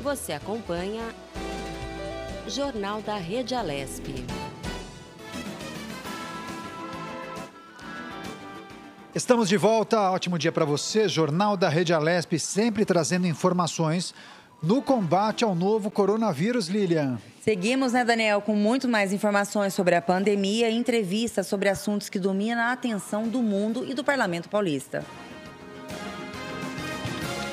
Você acompanha Jornal da Rede Alesp. Estamos de volta, ótimo dia para você. Jornal da Rede Alesp, sempre trazendo informações no combate ao novo coronavírus, Lilian. Seguimos, né, Daniel, com muito mais informações sobre a pandemia e entrevistas sobre assuntos que dominam a atenção do mundo e do Parlamento Paulista.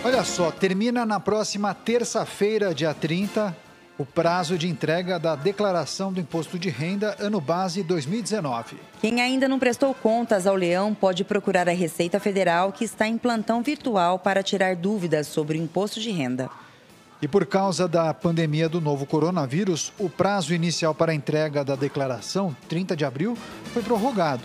Olha só, termina na próxima terça-feira, dia 30, o prazo de entrega da declaração do Imposto de Renda Ano Base 2019. Quem ainda não prestou contas ao Leão pode procurar a Receita Federal, que está em plantão virtual para tirar dúvidas sobre o imposto de renda. E por causa da pandemia do novo coronavírus, o prazo inicial para a entrega da declaração, 30 de abril, foi prorrogado.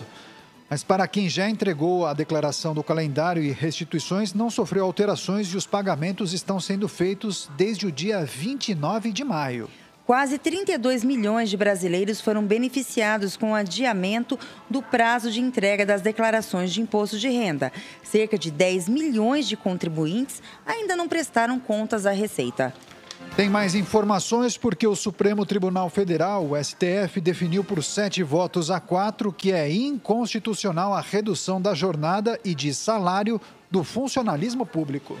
Mas para quem já entregou a declaração do calendário e restituições, não sofreu alterações e os pagamentos estão sendo feitos desde o dia 29 de maio. Quase 32 milhões de brasileiros foram beneficiados com o adiamento do prazo de entrega das declarações de imposto de renda. Cerca de 10 milhões de contribuintes ainda não prestaram contas à Receita. Tem mais informações porque o Supremo Tribunal Federal, o STF, definiu por 7 votos a 4 que é inconstitucional a redução da jornada e de salário do funcionalismo público.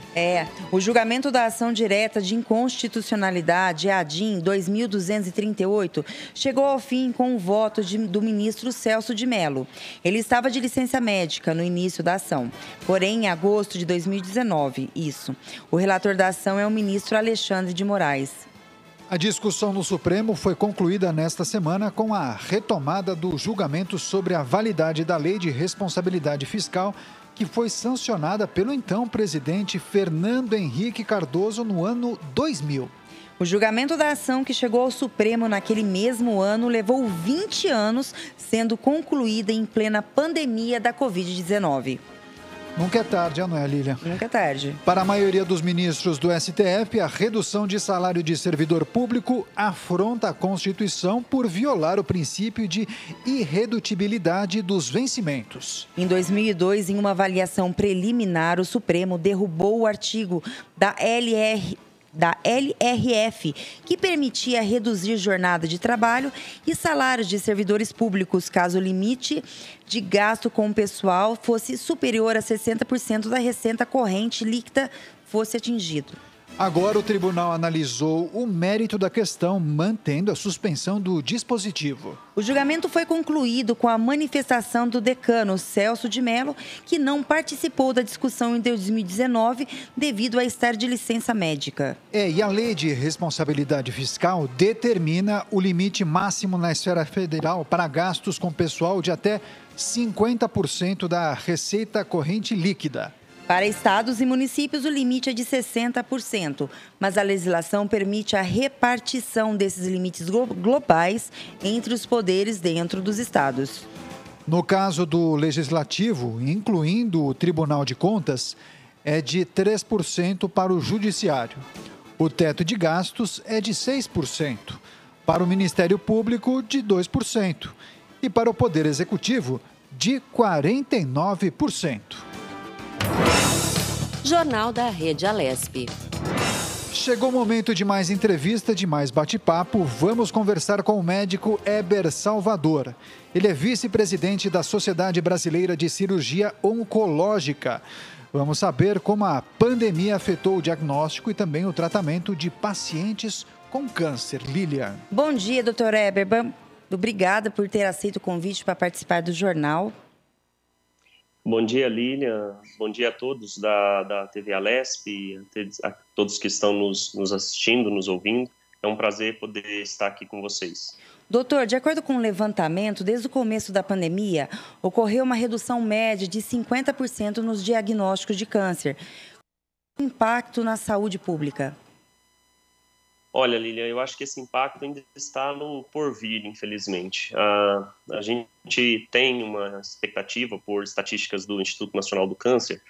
O julgamento da ação direta de inconstitucionalidade, ADIM 2238, chegou ao fim com o voto do ministro Celso de Mello. Ele estava de licença médica no início da ação, porém em agosto de 2019, O relator da ação é o ministro Alexandre de Moraes. A discussão no Supremo foi concluída nesta semana com a retomada do julgamento sobre a validade da Lei de Responsabilidade Fiscal, que foi sancionada pelo então presidente Fernando Henrique Cardoso no ano 2000. O julgamento da ação que chegou ao Supremo naquele mesmo ano levou 20 anos, sendo concluída em plena pandemia da Covid-19. Nunca é tarde, não é, Lilian? Nunca é tarde. Para a maioria dos ministros do STF, a redução de salário de servidor público afronta a Constituição por violar o princípio de irredutibilidade dos vencimentos. Em 2002, em uma avaliação preliminar, o Supremo derrubou o artigo da LRF, que permitia reduzir jornada de trabalho e salários de servidores públicos, caso o limite de gasto com o pessoal fosse superior a 60% da receita corrente líquida fosse atingido. Agora o tribunal analisou o mérito da questão, mantendo a suspensão do dispositivo. O julgamento foi concluído com a manifestação do decano Celso de Mello, que não participou da discussão em 2019 devido a estar de licença médica. E a Lei de Responsabilidade Fiscal determina o limite máximo na esfera federal para gastos com pessoal de até 50% da receita corrente líquida. Para estados e municípios, o limite é de 60%, mas a legislação permite a repartição desses limites globais entre os poderes dentro dos estados. No caso do Legislativo, incluindo o Tribunal de Contas, é de 3% para o Judiciário. O teto de gastos é de 6%, para o Ministério Público, de 2%, e para o Poder Executivo, de 49%. Jornal da Rede Alesp. Chegou o momento de mais entrevista, de mais bate-papo. Vamos conversar com o médico Heber Salvador. Ele é vice-presidente da Sociedade Brasileira de Cirurgia Oncológica. Vamos saber como a pandemia afetou o diagnóstico e também o tratamento de pacientes com câncer. Lilian. Bom dia, doutor Heber. Obrigada por ter aceito o convite para participar do jornal. Bom dia, Lilian. Bom dia a todos da TV Alesp, a todos que estão nos assistindo, nos ouvindo. É um prazer poder estar aqui com vocês. Doutor, de acordo com o levantamento, desde o começo da pandemia, ocorreu uma redução média de 50% nos diagnósticos de câncer. Qual o impacto na saúde pública? Olha, Lilian, eu acho que esse impacto ainda está no porvir, infelizmente. A gente tem uma expectativa, por estatísticas do Instituto Nacional do Câncer,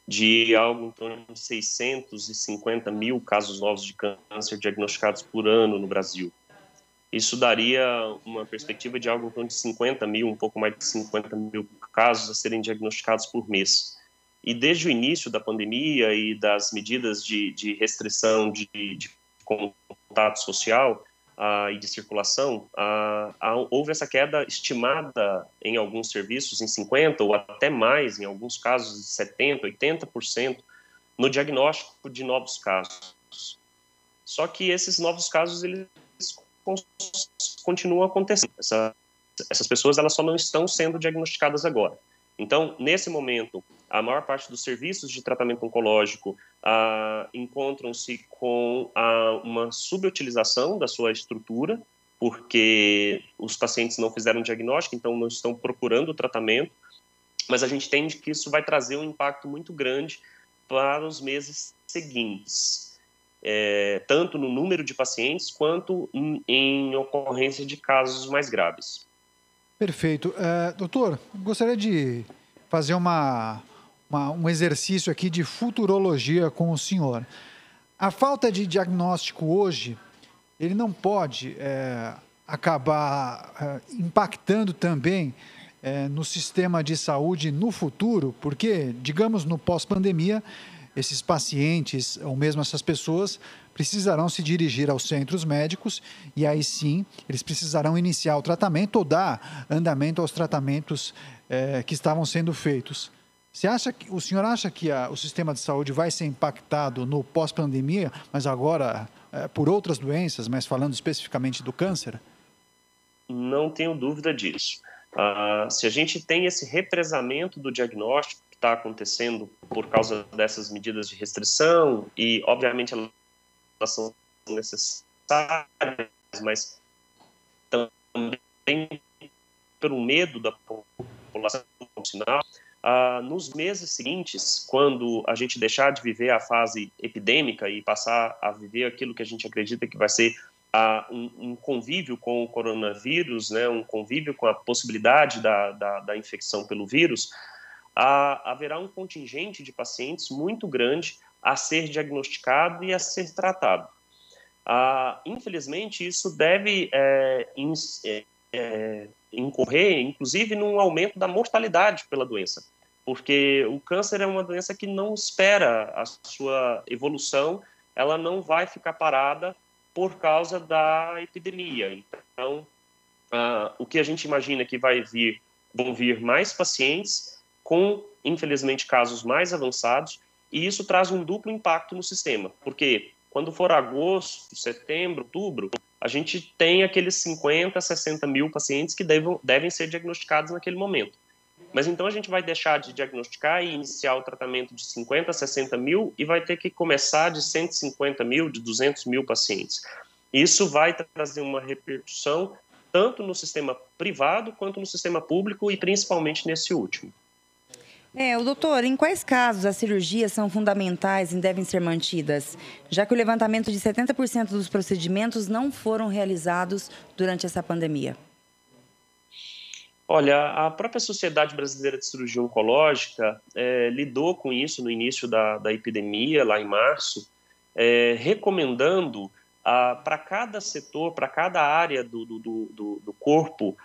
de algo em torno de 650 mil casos novos de câncer diagnosticados por ano no Brasil. Isso daria uma perspectiva de algo em torno de 50 mil, um pouco mais de 50 mil casos a serem diagnosticados por mês. E desde o início da pandemia e das medidas de restrição de contato social e de circulação, houve essa queda estimada em alguns serviços em 50% ou até mais, em alguns casos, 70%, 80% no diagnóstico de novos casos. Só que esses novos casos, eles continuam acontecendo. Essas pessoas, elas só não estão sendo diagnosticadas agora. Então, nesse momento, a maior parte dos serviços de tratamento oncológico encontram-se com uma subutilização da sua estrutura, porque os pacientes não fizeram diagnóstico, então não estão procurando o tratamento, mas a gente entende que isso vai trazer um impacto muito grande para os meses seguintes, tanto no número de pacientes quanto em ocorrência de casos mais graves. Perfeito. Doutor, gostaria de fazer um exercício aqui de futurologia com o senhor. A falta de diagnóstico hoje, ele não pode acabar impactando também no sistema de saúde no futuro, porque, digamos, no pós-pandemia, esses pacientes, ou mesmo essas pessoas, precisarão se dirigir aos centros médicos e aí sim eles precisarão iniciar o tratamento ou dar andamento aos tratamentos que estavam sendo feitos. O senhor acha que o sistema de saúde vai ser impactado no pós-pandemia, mas agora por outras doenças, mas falando especificamente do câncer? Não tenho dúvida disso. Se a gente tem esse represamento do diagnóstico que está acontecendo por causa dessas medidas de restrição, e obviamente elas são necessárias, mas também pelo medo da população nacional, nos meses seguintes, quando a gente deixar de viver a fase epidêmica e passar a viver aquilo que a gente acredita que vai ser um convívio com o coronavírus, né, um convívio com a possibilidade da infecção pelo vírus, haverá um contingente de pacientes muito grande a ser diagnosticado e a ser tratado. Infelizmente, isso deve incorrer, inclusive, num aumento da mortalidade pela doença, porque o câncer é uma doença que não espera a sua evolução, ela não vai ficar parada por causa da epidemia. Então, o que a gente imagina que vão vir mais pacientes com, infelizmente, casos mais avançados, e isso traz um duplo impacto no sistema, porque quando for agosto, setembro, outubro, a gente tem aqueles 50, 60 mil pacientes que devem ser diagnosticados naquele momento. Mas então a gente vai deixar de diagnosticar e iniciar o tratamento de 50, 60 mil e vai ter que começar de 150 mil, de 200 mil pacientes. Isso vai trazer uma repercussão tanto no sistema privado quanto no sistema público e principalmente nesse último. Doutor, em quais casos as cirurgias são fundamentais e devem ser mantidas, já que o levantamento de 70% dos procedimentos não foram realizados durante essa pandemia? Olha, a própria Sociedade Brasileira de Cirurgia Oncológica lidou com isso no início da epidemia, lá em março, recomendando para cada setor, para cada área do corpo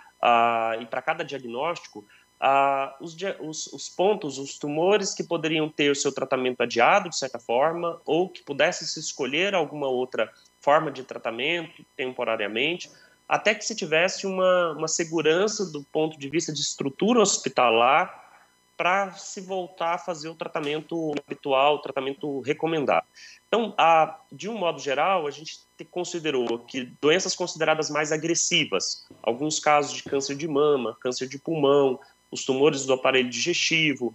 e para cada diagnóstico, os pontos, os tumores que poderiam ter o seu tratamento adiado, de certa forma, ou que pudesse se escolher alguma outra forma de tratamento temporariamente, até que se tivesse uma segurança do ponto de vista de estrutura hospitalar para se voltar a fazer o tratamento habitual, o tratamento recomendado. Então, de um modo geral, a gente considerou que doenças consideradas mais agressivas, alguns casos de câncer de mama, câncer de pulmão, os tumores do aparelho digestivo,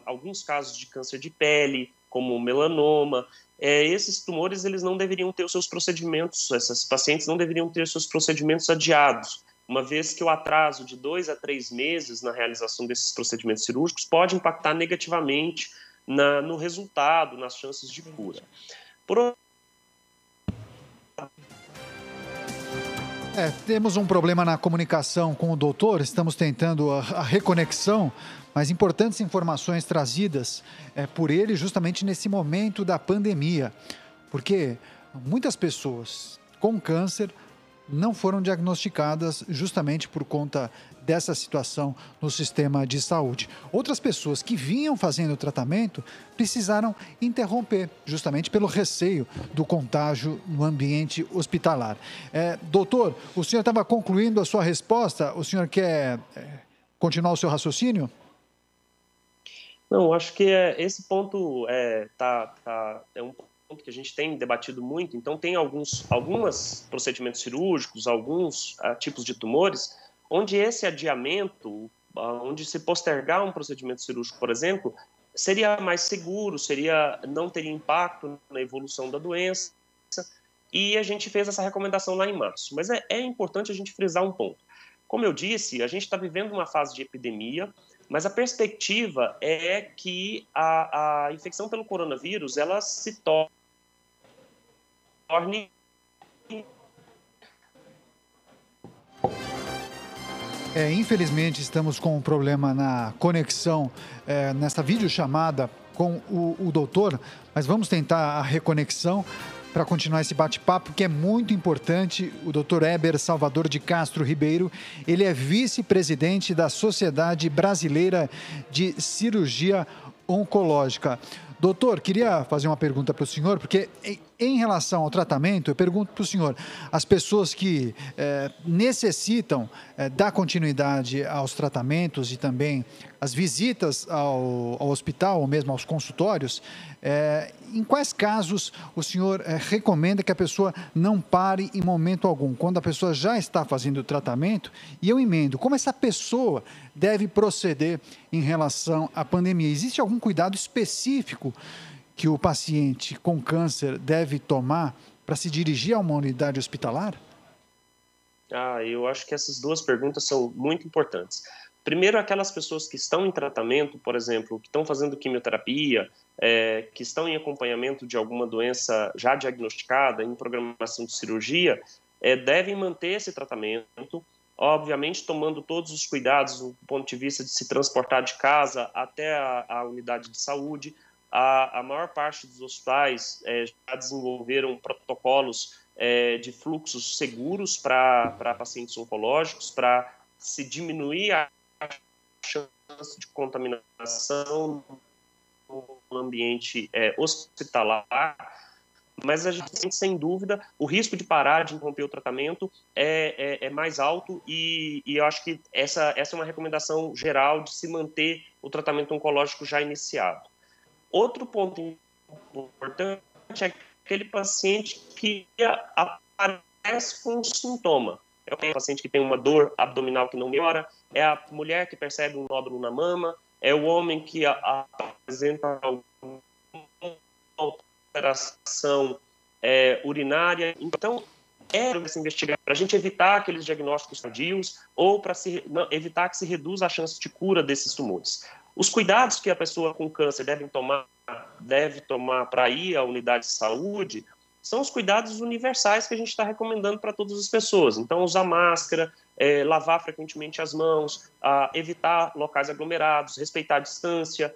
alguns casos de câncer de pele, como melanoma, esses tumores eles não deveriam ter os seus procedimentos, esses pacientes não deveriam ter os seus procedimentos adiados, uma vez que o atraso de 2 a 3 meses na realização desses procedimentos cirúrgicos pode impactar negativamente no resultado, nas chances de cura. Temos um problema na comunicação com o doutor, estamos tentando a reconexão, mas importantes informações trazidas por ele justamente nesse momento da pandemia, porque muitas pessoas com câncer não foram diagnosticadas justamente por conta dessa situação no sistema de saúde. Outras pessoas que vinham fazendo o tratamento precisaram interromper, justamente pelo receio do contágio no ambiente hospitalar. Doutor, o senhor estava concluindo a sua resposta, o senhor quer continuar o seu raciocínio? Não, acho que esse ponto é um ponto que a gente tem debatido muito. Então, tem alguns procedimentos cirúrgicos, alguns tipos de tumores, onde esse adiamento, onde se postergar um procedimento cirúrgico, por exemplo, seria mais seguro, não teria impacto na evolução da doença, e a gente fez essa recomendação lá em março. Mas é importante a gente frisar um ponto. Como eu disse, a gente está vivendo uma fase de epidemia, mas a perspectiva é que a infecção pelo coronavírus ela se torne. Infelizmente, estamos com um problema na conexão, nessa videochamada com o doutor, mas vamos tentar a reconexão para continuar esse bate-papo, que é muito importante. O doutor Heber Salvador de Castro Ribeiro, ele é vice-presidente da Sociedade Brasileira de Cirurgia Oncológica. Doutor, queria fazer uma pergunta para o senhor, porque em relação ao tratamento, eu pergunto para o senhor, as pessoas que necessitam dar continuidade aos tratamentos e também as visitas ao hospital ou mesmo aos consultórios, em quais casos o senhor recomenda que a pessoa não pare em momento algum? Quando a pessoa já está fazendo o tratamento, e eu emendo, como essa pessoa deve proceder em relação à pandemia? Existe algum cuidado específico que o paciente com câncer deve tomar para se dirigir a uma unidade hospitalar? Eu acho que essas duas perguntas são muito importantes. Primeiro, aquelas pessoas que estão em tratamento, por exemplo, que estão fazendo quimioterapia, que estão em acompanhamento de alguma doença já diagnosticada, em programação de cirurgia, devem manter esse tratamento, obviamente tomando todos os cuidados do ponto de vista de se transportar de casa até a unidade de saúde. A maior parte dos hospitais já desenvolveram protocolos de fluxos seguros para pacientes oncológicos, para se diminuir a chance de contaminação no ambiente hospitalar. Mas a gente, sem dúvida, o risco de parar, de interromper o tratamento é mais alto, e eu acho que essa é uma recomendação geral de se manter o tratamento oncológico já iniciado. Outro ponto importante é aquele paciente que aparece com um sintoma. É o paciente que tem uma dor abdominal que não melhora, é a mulher que percebe um nódulo na mama, é o homem que apresenta alguma alteração urinária. Então, se investigar para a gente evitar aqueles diagnósticos tardios ou para evitar que se reduza a chance de cura desses tumores. Os cuidados que a pessoa com câncer deve tomar para ir à unidade de saúde são os cuidados universais que a gente está recomendando para todas as pessoas. Então, usar máscara, lavar frequentemente as mãos, evitar locais aglomerados, respeitar a distância,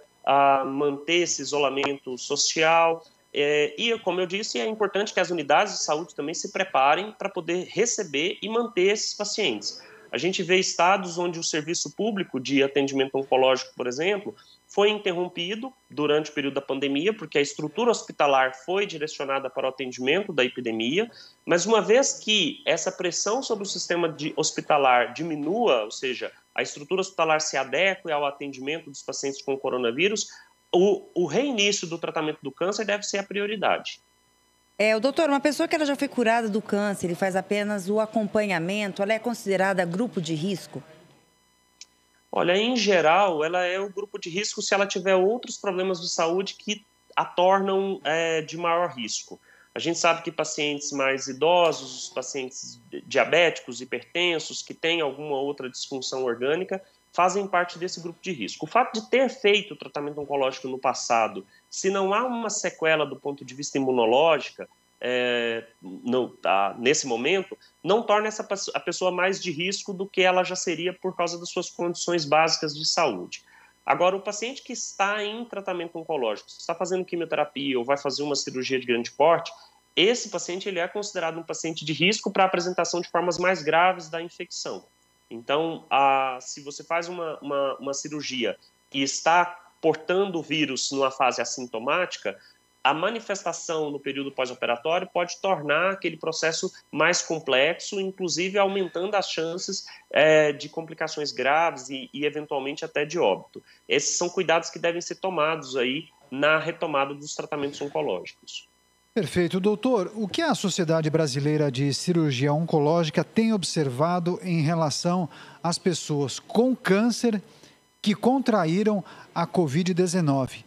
manter esse isolamento social. E, como eu disse, é importante que as unidades de saúde também se preparem para poder receber e manter esses pacientes. A gente vê estados onde o serviço público de atendimento oncológico, por exemplo, foi interrompido durante o período da pandemia, porque a estrutura hospitalar foi direcionada para o atendimento da epidemia, mas uma vez que essa pressão sobre o sistema hospitalar diminua, ou seja, a estrutura hospitalar se adeque ao atendimento dos pacientes com coronavírus, o reinício do tratamento do câncer deve ser a prioridade. Doutor, uma pessoa que ela já foi curada do câncer e faz apenas o acompanhamento, ela é considerada grupo de risco? Olha, em geral, ela é o grupo de risco se ela tiver outros problemas de saúde que a tornam de maior risco. A gente sabe que pacientes mais idosos, pacientes diabéticos, hipertensos, que têm alguma outra disfunção orgânica, fazem parte desse grupo de risco. O fato de ter feito o tratamento oncológico no passado, se não há uma sequela do ponto de vista imunológica, nesse momento, não torna a pessoa mais de risco do que ela já seria por causa das suas condições básicas de saúde. Agora, o paciente que está em tratamento oncológico, está fazendo quimioterapia ou vai fazer uma cirurgia de grande porte, esse paciente ele é considerado um paciente de risco para a apresentação de formas mais graves da infecção. Então, se você faz uma cirurgia e está portando o vírus numa fase assintomática, a manifestação no período pós-operatório pode tornar aquele processo mais complexo, inclusive aumentando as chances de complicações graves e eventualmente até de óbito. Esses são cuidados que devem ser tomados aí na retomada dos tratamentos oncológicos. Perfeito. Doutor, o que a Sociedade Brasileira de Cirurgia Oncológica tem observado em relação às pessoas com câncer que contraíram a Covid-19?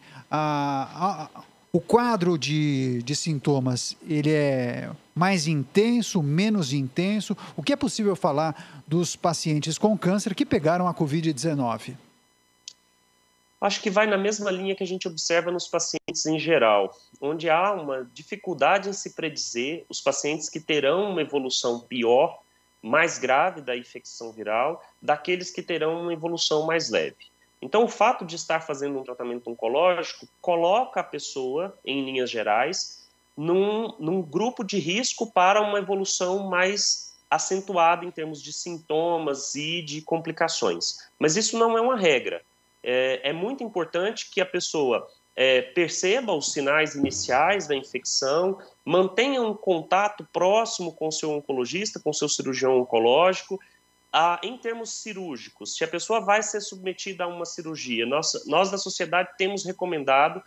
O quadro de sintomas, ele é mais intenso, menos intenso? O que é possível falar dos pacientes com câncer que pegaram a Covid-19? Acho que vai na mesma linha que a gente observa nos pacientes em geral, onde há uma dificuldade em se predizer os pacientes que terão uma evolução pior, mais grave da infecção viral, daqueles que terão uma evolução mais leve. Então, o fato de estar fazendo um tratamento oncológico coloca a pessoa, em linhas gerais, num grupo de risco para uma evolução mais acentuada em termos de sintomas e de complicações. Mas isso não é uma regra. É muito importante que a pessoa perceba os sinais iniciais da infecção, mantenha um contato próximo com o seu oncologista, com o seu cirurgião oncológico. Em termos cirúrgicos, se a pessoa vai ser submetida a uma cirurgia, nós da sociedade temos recomendado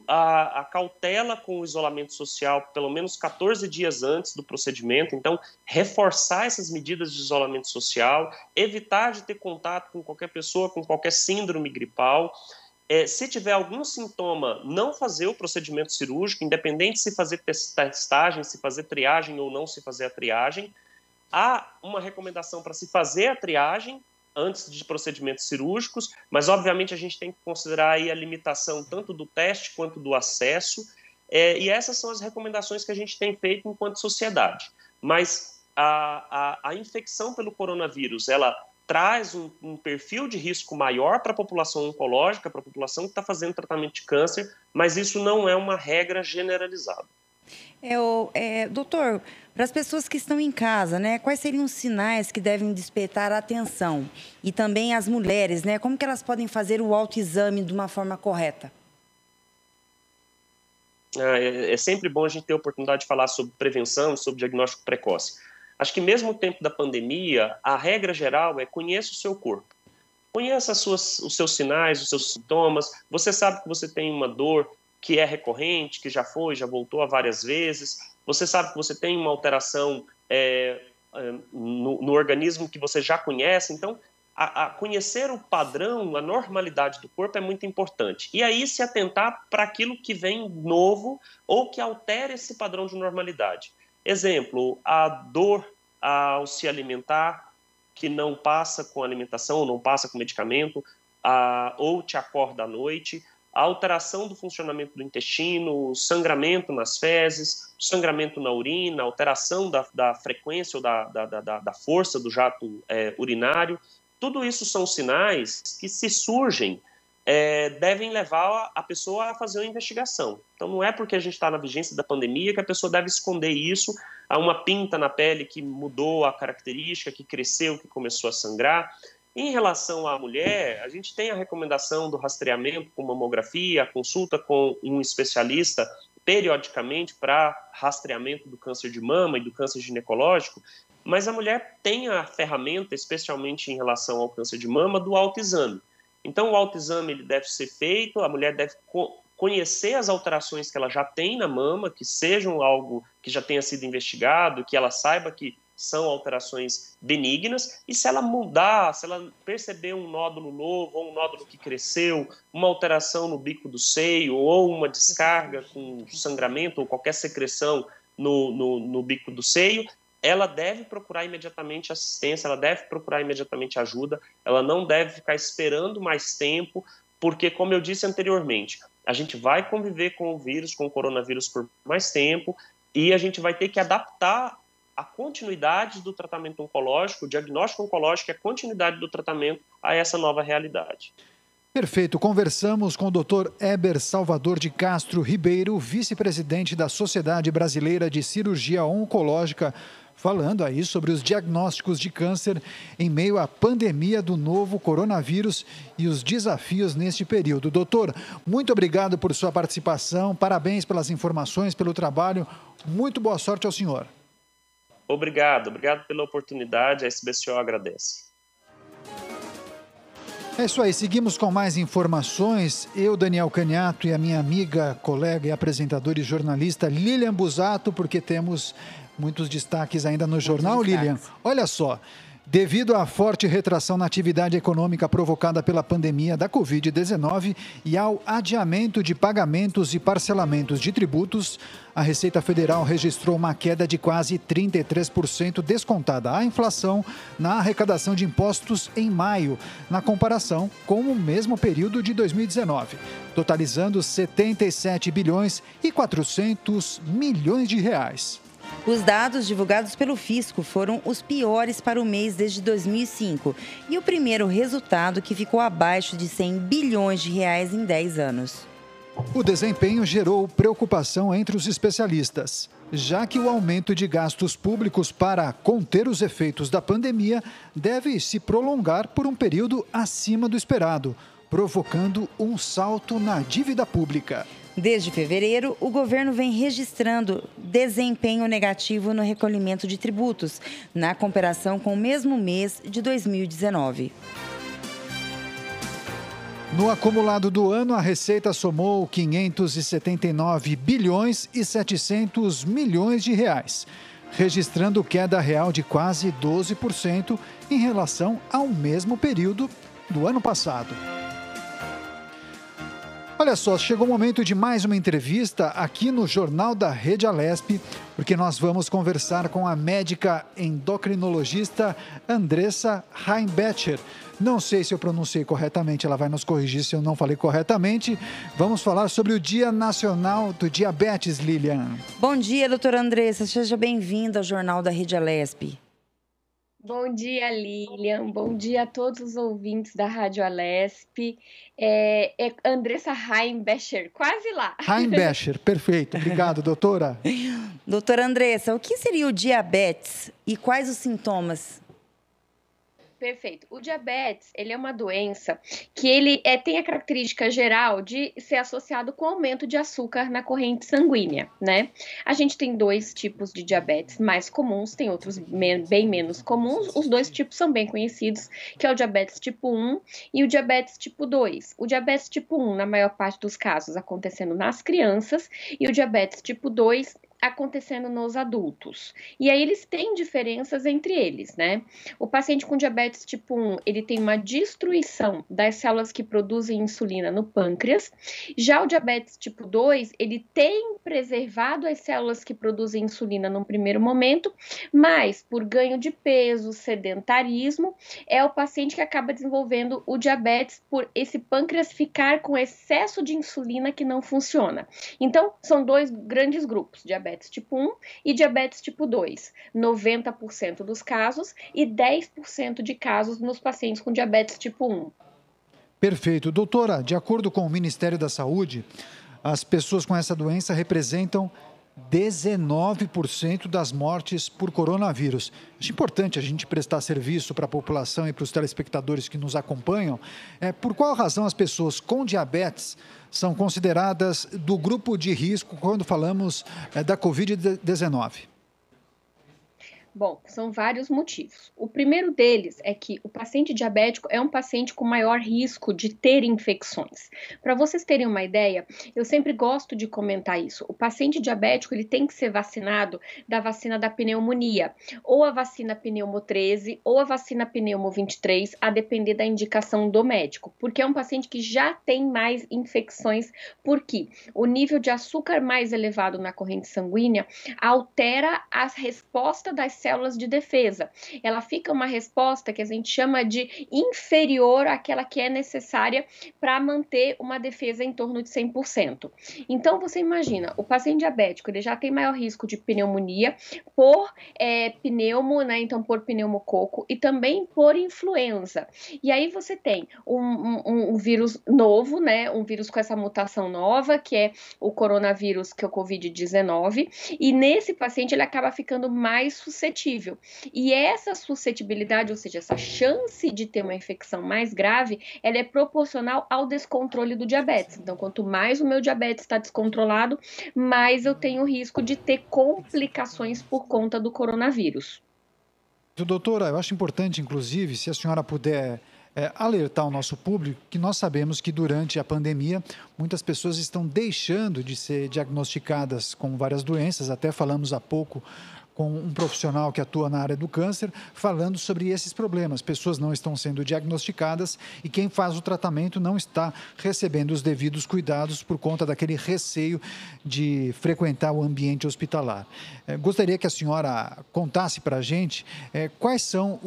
a cautela com o isolamento social pelo menos 14 dias antes do procedimento. Então, reforçar essas medidas de isolamento social, evitar de ter contato com qualquer pessoa com qualquer síndrome gripal. Se tiver algum sintoma, não fazer o procedimento cirúrgico, independente se fazer testagem, se fazer triagem ou não se fazer a triagem. Há uma recomendação para se fazer a triagem antes de procedimentos cirúrgicos, mas obviamente a gente tem que considerar aí a limitação tanto do teste quanto do acesso, e essas são as recomendações que a gente tem feito enquanto sociedade. Mas a infecção pelo coronavírus, ela traz um perfil de risco maior para a população oncológica, para a população que está fazendo tratamento de câncer, mas isso não é uma regra generalizada. Doutor, para as pessoas que estão em casa, né, quais seriam os sinais que devem despertar a atenção? E também as mulheres, né, como que elas podem fazer o autoexame de uma forma correta? É sempre bom a gente ter a oportunidade de falar sobre prevenção, sobre diagnóstico precoce. Acho que mesmo no tempo da pandemia, a regra geral é conheça o seu corpo. Conheça os seus sinais, os seus sintomas. Você sabe que você tem uma dor que é recorrente, que já voltou várias vezes. Você sabe que você tem uma alteração no organismo que você já conhece. Então, conhecer o padrão, a normalidade do corpo é muito importante. E aí se atentar para aquilo que vem novo ou que altere esse padrão de normalidade. Exemplo, a dor ao se alimentar, que não passa com alimentação, ou não passa com medicamento, ou te acorda à noite. A alteração do funcionamento do intestino, o sangramento nas fezes, o sangramento na urina, a alteração da frequência ou da força do jato urinário. Tudo isso são sinais que, se surgem, devem levar a pessoa a fazer uma investigação. Então, não é porque a gente está na vigência da pandemia que a pessoa deve esconder isso. Há uma pinta na pele que mudou a característica, que cresceu, que começou a sangrar. Em relação à mulher, a gente tem a recomendação do rastreamento com mamografia, a consulta com um especialista periodicamente para rastreamento do câncer de mama e do câncer ginecológico, mas a mulher tem a ferramenta, especialmente em relação ao câncer de mama, do autoexame. Então, o autoexame ele deve ser feito, a mulher deve conhecer as alterações que ela já tem na mama, que sejam algo que já tenha sido investigado, que ela saiba que são alterações benignas, e se ela mudar, se ela perceber um nódulo novo, ou um nódulo que cresceu, uma alteração no bico do seio, ou uma descarga com sangramento, ou qualquer secreção no bico do seio, ela deve procurar imediatamente assistência, ela deve procurar imediatamente ajuda, ela não deve ficar esperando mais tempo, porque, como eu disse anteriormente, a gente vai conviver com o vírus, com o coronavírus por mais tempo, e a gente vai ter que adaptar a continuidade do tratamento oncológico, o diagnóstico oncológico e a continuidade do tratamento a essa nova realidade. Perfeito. Conversamos com o Dr. Heber Salvador de Castro Ribeiro, vice-presidente da Sociedade Brasileira de Cirurgia Oncológica, falando aí sobre os diagnósticos de câncer em meio à pandemia do novo coronavírus e os desafios neste período. Doutor, muito obrigado por sua participação, parabéns pelas informações, pelo trabalho, muito boa sorte ao senhor. Obrigado pela oportunidade, a SBCO agradece. É isso aí, seguimos com mais informações. Eu, Daniel Caniato, e a minha amiga, colega e apresentadora e jornalista Lilian Busato, porque temos muitos destaques ainda no jornal, Lilian. Olha só, devido à forte retração na atividade econômica provocada pela pandemia da Covid-19 e ao adiamento de pagamentos e parcelamentos de tributos, a Receita Federal registrou uma queda de quase 33% descontada a inflação na arrecadação de impostos em maio, na comparação com o mesmo período de 2019, totalizando 77 bilhões e 400 milhões de reais. Os dados divulgados pelo Fisco foram os piores para o mês desde 2005 e o primeiro resultado que ficou abaixo de 100 bilhões de reais em 10 anos. O desempenho gerou preocupação entre os especialistas, já que o aumento de gastos públicos para conter os efeitos da pandemia deve se prolongar por um período acima do esperado, provocando um salto na dívida pública. Desde fevereiro, o governo vem registrando desempenho negativo no recolhimento de tributos, na comparação com o mesmo mês de 2019. No acumulado do ano, a Receita somou 579 bilhões e 700 milhões de reais, registrando queda real de quase 12% em relação ao mesmo período do ano passado. Olha só, chegou o momento de mais uma entrevista aqui no Jornal da Rede Alesp, porque nós vamos conversar com a médica endocrinologista Andressa Heimbecher. Não sei se eu pronunciei corretamente, ela vai nos corrigir se eu não falei corretamente. Vamos falar sobre o Dia Nacional do Diabetes, Lilian. Bom dia, doutora Andressa. Seja bem-vinda ao Jornal da Rede Alesp. Bom dia, Lilian. Bom dia a todos os ouvintes da Rádio Alesp. Andressa Heimbecher, quase lá. Heimbecher, perfeito. Obrigado, doutora. Doutora Andressa, o que seria o diabetes e quais os sintomas? Perfeito. O diabetes, ele é uma doença que ele tem a característica geral de ser associado com aumento de açúcar na corrente sanguínea, né? A gente tem dois tipos de diabetes mais comuns, tem outros bem menos comuns. Os dois tipos são bem conhecidos, que é o diabetes tipo 1 e o diabetes tipo 2. O diabetes tipo 1, na maior parte dos casos, acontecendo nas crianças, e o diabetes tipo 2 acontecendo nos adultos. E aí eles têm diferenças entre eles, né? O paciente com diabetes tipo 1, ele tem uma destruição das células que produzem insulina no pâncreas. Já o diabetes tipo 2, ele tem preservado as células que produzem insulina num primeiro momento, mas por ganho de peso, sedentarismo, é o paciente que acaba desenvolvendo o diabetes por esse pâncreas ficar com excesso de insulina que não funciona. Então, são dois grandes grupos, diabetes tipo 1 e diabetes tipo 2, 90% dos casos e 10% de casos nos pacientes com diabetes tipo 1. Perfeito. Doutora, de acordo com o Ministério da Saúde, as pessoas com essa doença representam 19% das mortes por coronavírus. Acho importante a gente prestar serviço para a população e para os telespectadores que nos acompanham. Por qual razão as pessoas com diabetes são consideradas do grupo de risco quando falamos da Covid-19? Bom, são vários motivos. O primeiro deles é que o paciente diabético é um paciente com maior risco de ter infecções. Para vocês terem uma ideia, eu sempre gosto de comentar isso. O paciente diabético, ele tem que ser vacinado da vacina da pneumonia, ou a vacina pneumo 13, ou a vacina pneumo 23, a depender da indicação do médico, porque é um paciente que já tem mais infecções, porque o nível de açúcar mais elevado na corrente sanguínea altera a resposta das células de defesa. Ela fica uma resposta que a gente chama de inferior àquela que é necessária para manter uma defesa em torno de 100%. Então, você imagina, o paciente diabético, ele já tem maior risco de pneumonia por pneumo, né? Então, por pneumococo e também por influenza. E aí você tem um vírus novo, né? Um vírus com essa mutação nova, que é o coronavírus, que é o Covid-19, e nesse paciente ele acaba ficando mais suscetível. E essa suscetibilidade, ou seja, essa chance de ter uma infecção mais grave, ela é proporcional ao descontrole do diabetes. Então, quanto mais o meu diabetes está descontrolado, mais eu tenho risco de ter complicações por conta do coronavírus. Doutora, eu acho importante, inclusive, se a senhora puder alertar o nosso público, que nós sabemos que durante a pandemia muitas pessoas estão deixando de ser diagnosticadas com várias doenças. Até falamos há pouco com um profissional que atua na área do câncer, falando sobre esses problemas. Pessoas não estão sendo diagnosticadas e quem faz o tratamento não está recebendo os devidos cuidados por conta daquele receio de frequentar o ambiente hospitalar. Gostaria que a senhora contasse para a gente quais são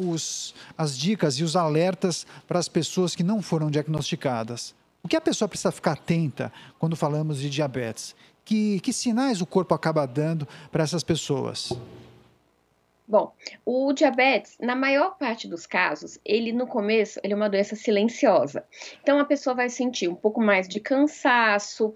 as dicas e os alertas para as pessoas que não foram diagnosticadas. O que a pessoa precisa ficar atenta quando falamos de diabetes? Que sinais o corpo acaba dando para essas pessoas? Bom, o diabetes, na maior parte dos casos, ele no começo, ele é uma doença silenciosa. Então, a pessoa vai sentir um pouco mais de cansaço,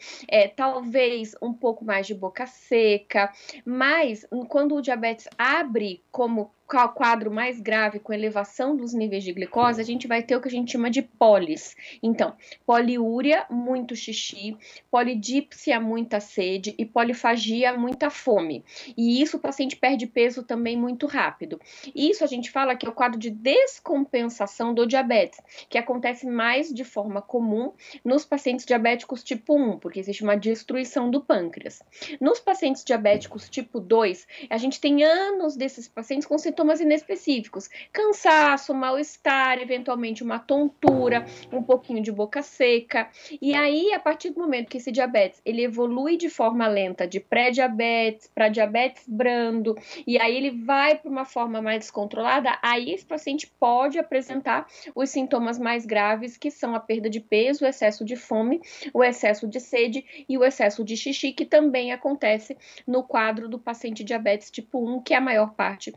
talvez um pouco mais de boca seca, mas quando o diabetes abre como quadro mais grave, com elevação dos níveis de glicose, a gente vai ter o que a gente chama de polis. Então, poliúria, muito xixi, polidípsia, muita sede e polifagia, muita fome. E isso o paciente perde peso também muito rápido. Isso a gente fala que é o quadro de descompensação do diabetes, que acontece mais de forma comum nos pacientes diabéticos tipo 1, porque existe uma destruição do pâncreas. Nos pacientes diabéticos tipo 2, a gente tem anos desses pacientes com sintomas inespecíficos, cansaço, mal-estar, eventualmente uma tontura, um pouquinho de boca seca, e aí a partir do momento que esse diabetes ele evolui de forma lenta de pré-diabetes para diabetes brando, e aí ele vai para uma forma mais descontrolada, aí esse paciente pode apresentar os sintomas mais graves, que são a perda de peso, o excesso de fome, o excesso de sede e o excesso de xixi, que também acontece no quadro do paciente diabetes tipo 1, que é a maior parte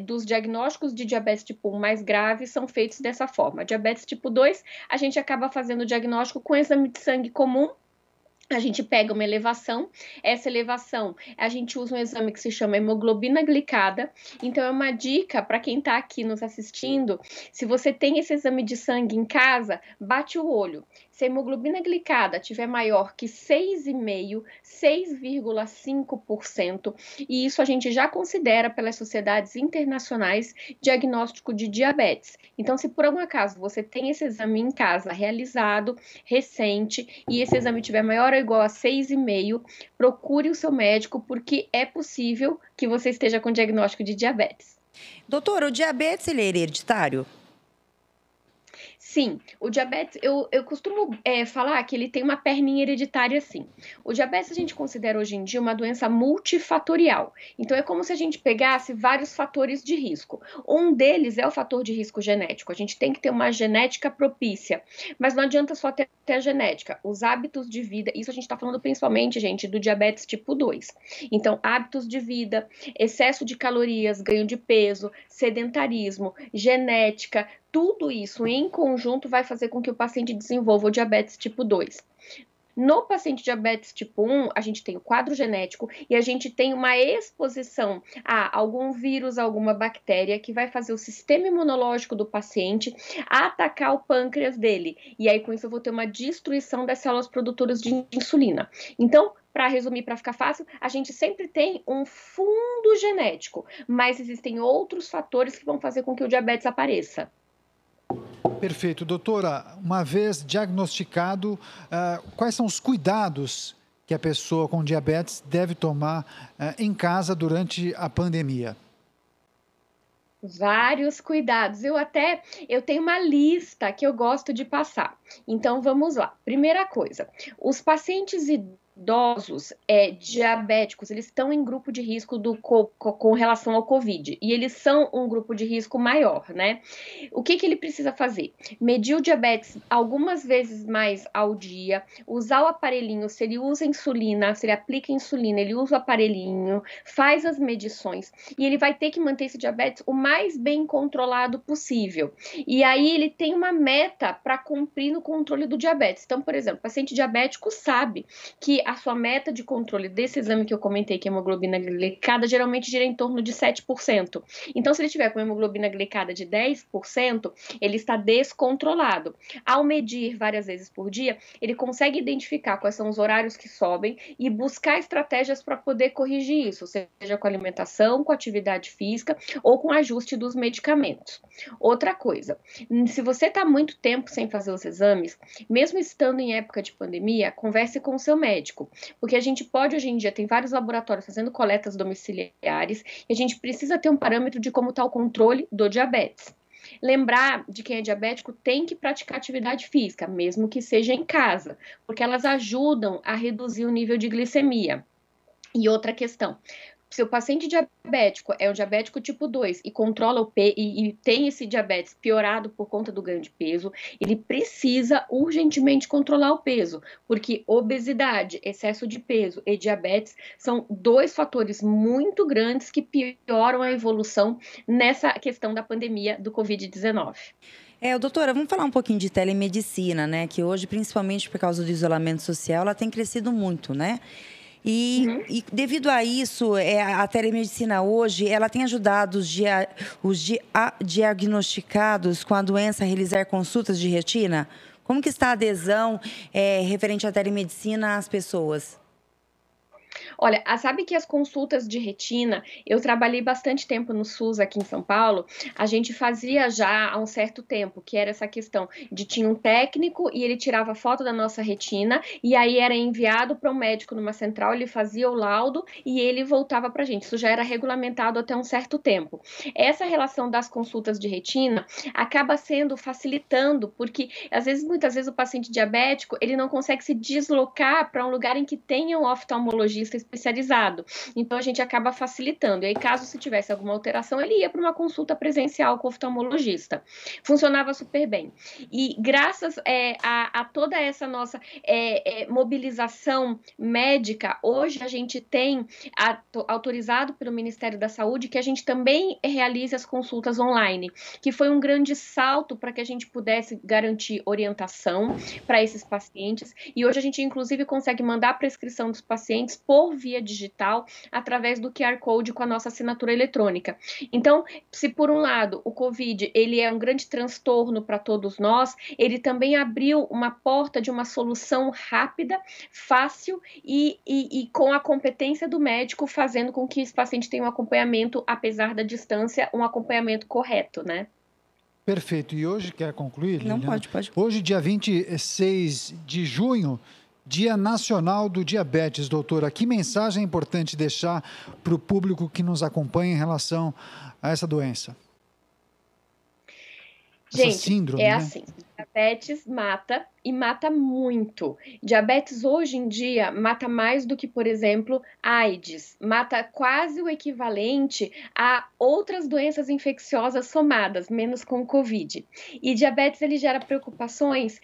dos diagnósticos de diabetes tipo 1 mais graves são feitos dessa forma. Diabetes tipo 2, a gente acaba fazendo o diagnóstico com exame de sangue comum. A gente pega uma elevação, essa elevação, a gente usa um exame que se chama hemoglobina glicada, então é uma dica para quem está aqui nos assistindo, se você tem esse exame de sangue em casa, bate o olho. Se a hemoglobina glicada tiver maior que 6,5%, 6,5%, e isso a gente já considera pelas sociedades internacionais diagnóstico de diabetes. Então, se por algum acaso você tem esse exame em casa realizado, recente, e esse exame tiver maior ou igual a 6,5%, procure o seu médico, porque é possível que você esteja com diagnóstico de diabetes. Doutora, o diabetes ele é hereditário? Sim, o diabetes, eu costumo falar que ele tem uma perninha hereditária, sim. O diabetes a gente considera hoje em dia uma doença multifatorial. Então, é como se a gente pegasse vários fatores de risco. Um deles é o fator de risco genético. A gente tem que ter uma genética propícia. Mas não adianta só ter a genética. Os hábitos de vida, isso a gente está falando principalmente, gente, do diabetes tipo 2. Então, hábitos de vida, excesso de calorias, ganho de peso, sedentarismo, genética, tudo isso em conjunto vai fazer com que o paciente desenvolva o diabetes tipo 2. No paciente diabetes tipo 1, a gente tem o quadro genético e a gente tem uma exposição a algum vírus, alguma bactéria que vai fazer o sistema imunológico do paciente atacar o pâncreas dele. E aí, com isso, eu vou ter uma destruição das células produtoras de insulina. Então, para resumir, para ficar fácil, a gente sempre tem um fundo genético, mas existem outros fatores que vão fazer com que o diabetes apareça. Perfeito. Doutora, uma vez diagnosticado, quais são os cuidados que a pessoa com diabetes deve tomar em casa durante a pandemia? Vários cuidados. Eu tenho uma lista que eu gosto de passar. Então, vamos lá. Primeira coisa, os pacientes idosos idosos diabéticos, eles estão em grupo de risco com relação ao Covid, e eles são um grupo de risco maior, né? O que ele precisa fazer? Medir o diabetes algumas vezes mais ao dia, usar o aparelhinho, se ele usa insulina, se ele aplica insulina, ele usa o aparelhinho, faz as medições, e ele vai ter que manter esse diabetes o mais bem controlado possível. E aí ele tem uma meta para cumprir no controle do diabetes. Então, por exemplo, o paciente diabético sabe que a sua meta de controle desse exame que eu comentei, que é a hemoglobina glicada, geralmente gira em torno de 7%. Então, se ele tiver com hemoglobina glicada de 10%, ele está descontrolado. Ao medir várias vezes por dia, ele consegue identificar quais são os horários que sobem e buscar estratégias para poder corrigir isso, seja com alimentação, com atividade física ou com ajuste dos medicamentos. Outra coisa, se você está muito tempo sem fazer os exames, mesmo estando em época de pandemia, converse com o seu médico, porque a gente pode, hoje em dia, tem vários laboratórios fazendo coletas domiciliares e a gente precisa ter um parâmetro de como está o controle do diabetes. Lembrar de quem é diabético tem que praticar atividade física, mesmo que seja em casa, porque elas ajudam a reduzir o nível de glicemia. E outra questão, se o paciente diabético é um diabético tipo 2 e controla o peso e tem esse diabetes piorado por conta do ganho de peso, ele precisa urgentemente controlar o peso, porque obesidade, excesso de peso e diabetes são dois fatores muito grandes que pioram a evolução nessa questão da pandemia do Covid-19. Doutora, vamos falar um pouquinho de telemedicina, né? Que hoje, principalmente por causa do isolamento social, ela tem crescido muito, né? E devido a isso, a telemedicina hoje, ela tem ajudado os diagnosticados com a doença a realizar consultas de rotina? Como que está a adesão referente à telemedicina às pessoas? Olha, sabe que as consultas de retina, eu trabalhei bastante tempo no SUS aqui em São Paulo, a gente fazia já há um certo tempo, que era essa questão de tinha um técnico e ele tirava foto da nossa retina e aí era enviado para um médico numa central, ele fazia o laudo e ele voltava para a gente. Isso já era regulamentado até um certo tempo. Essa relação das consultas de retina acaba sendo facilitando, porque muitas vezes o paciente diabético, ele não consegue se deslocar para um lugar em que tenha um oftalmologista especializado. Então, a gente acaba facilitando. E aí, caso se tivesse alguma alteração, ele ia para uma consulta presencial com o oftalmologista. Funcionava super bem. E graças a toda essa nossa mobilização médica, hoje a gente tem autorizado pelo Ministério da Saúde que a gente também realize as consultas online, que foi um grande salto para que a gente pudesse garantir orientação para esses pacientes. E hoje a gente, inclusive, consegue mandar a prescrição dos pacientes por via digital, através do QR Code com a nossa assinatura eletrônica. Então, se por um lado o Covid ele é um grande transtorno para todos nós, ele também abriu uma porta de uma solução rápida, fácil e com a competência do médico, fazendo com que esse paciente tenha um acompanhamento, apesar da distância, um acompanhamento correto, né? Perfeito. E hoje, quer concluir, Não, Liliana? pode. Hoje, dia 26 de junho, Dia Nacional do Diabetes, doutora. Que mensagem é importante deixar para o público que nos acompanha em relação a essa doença? Gente, síndrome, né? assim, diabetes mata e mata muito. Diabetes hoje em dia mata mais do que, por exemplo, AIDS. Mata quase o equivalente a outras doenças infecciosas somadas, menos com o Covid. E diabetes, ele gera preocupações,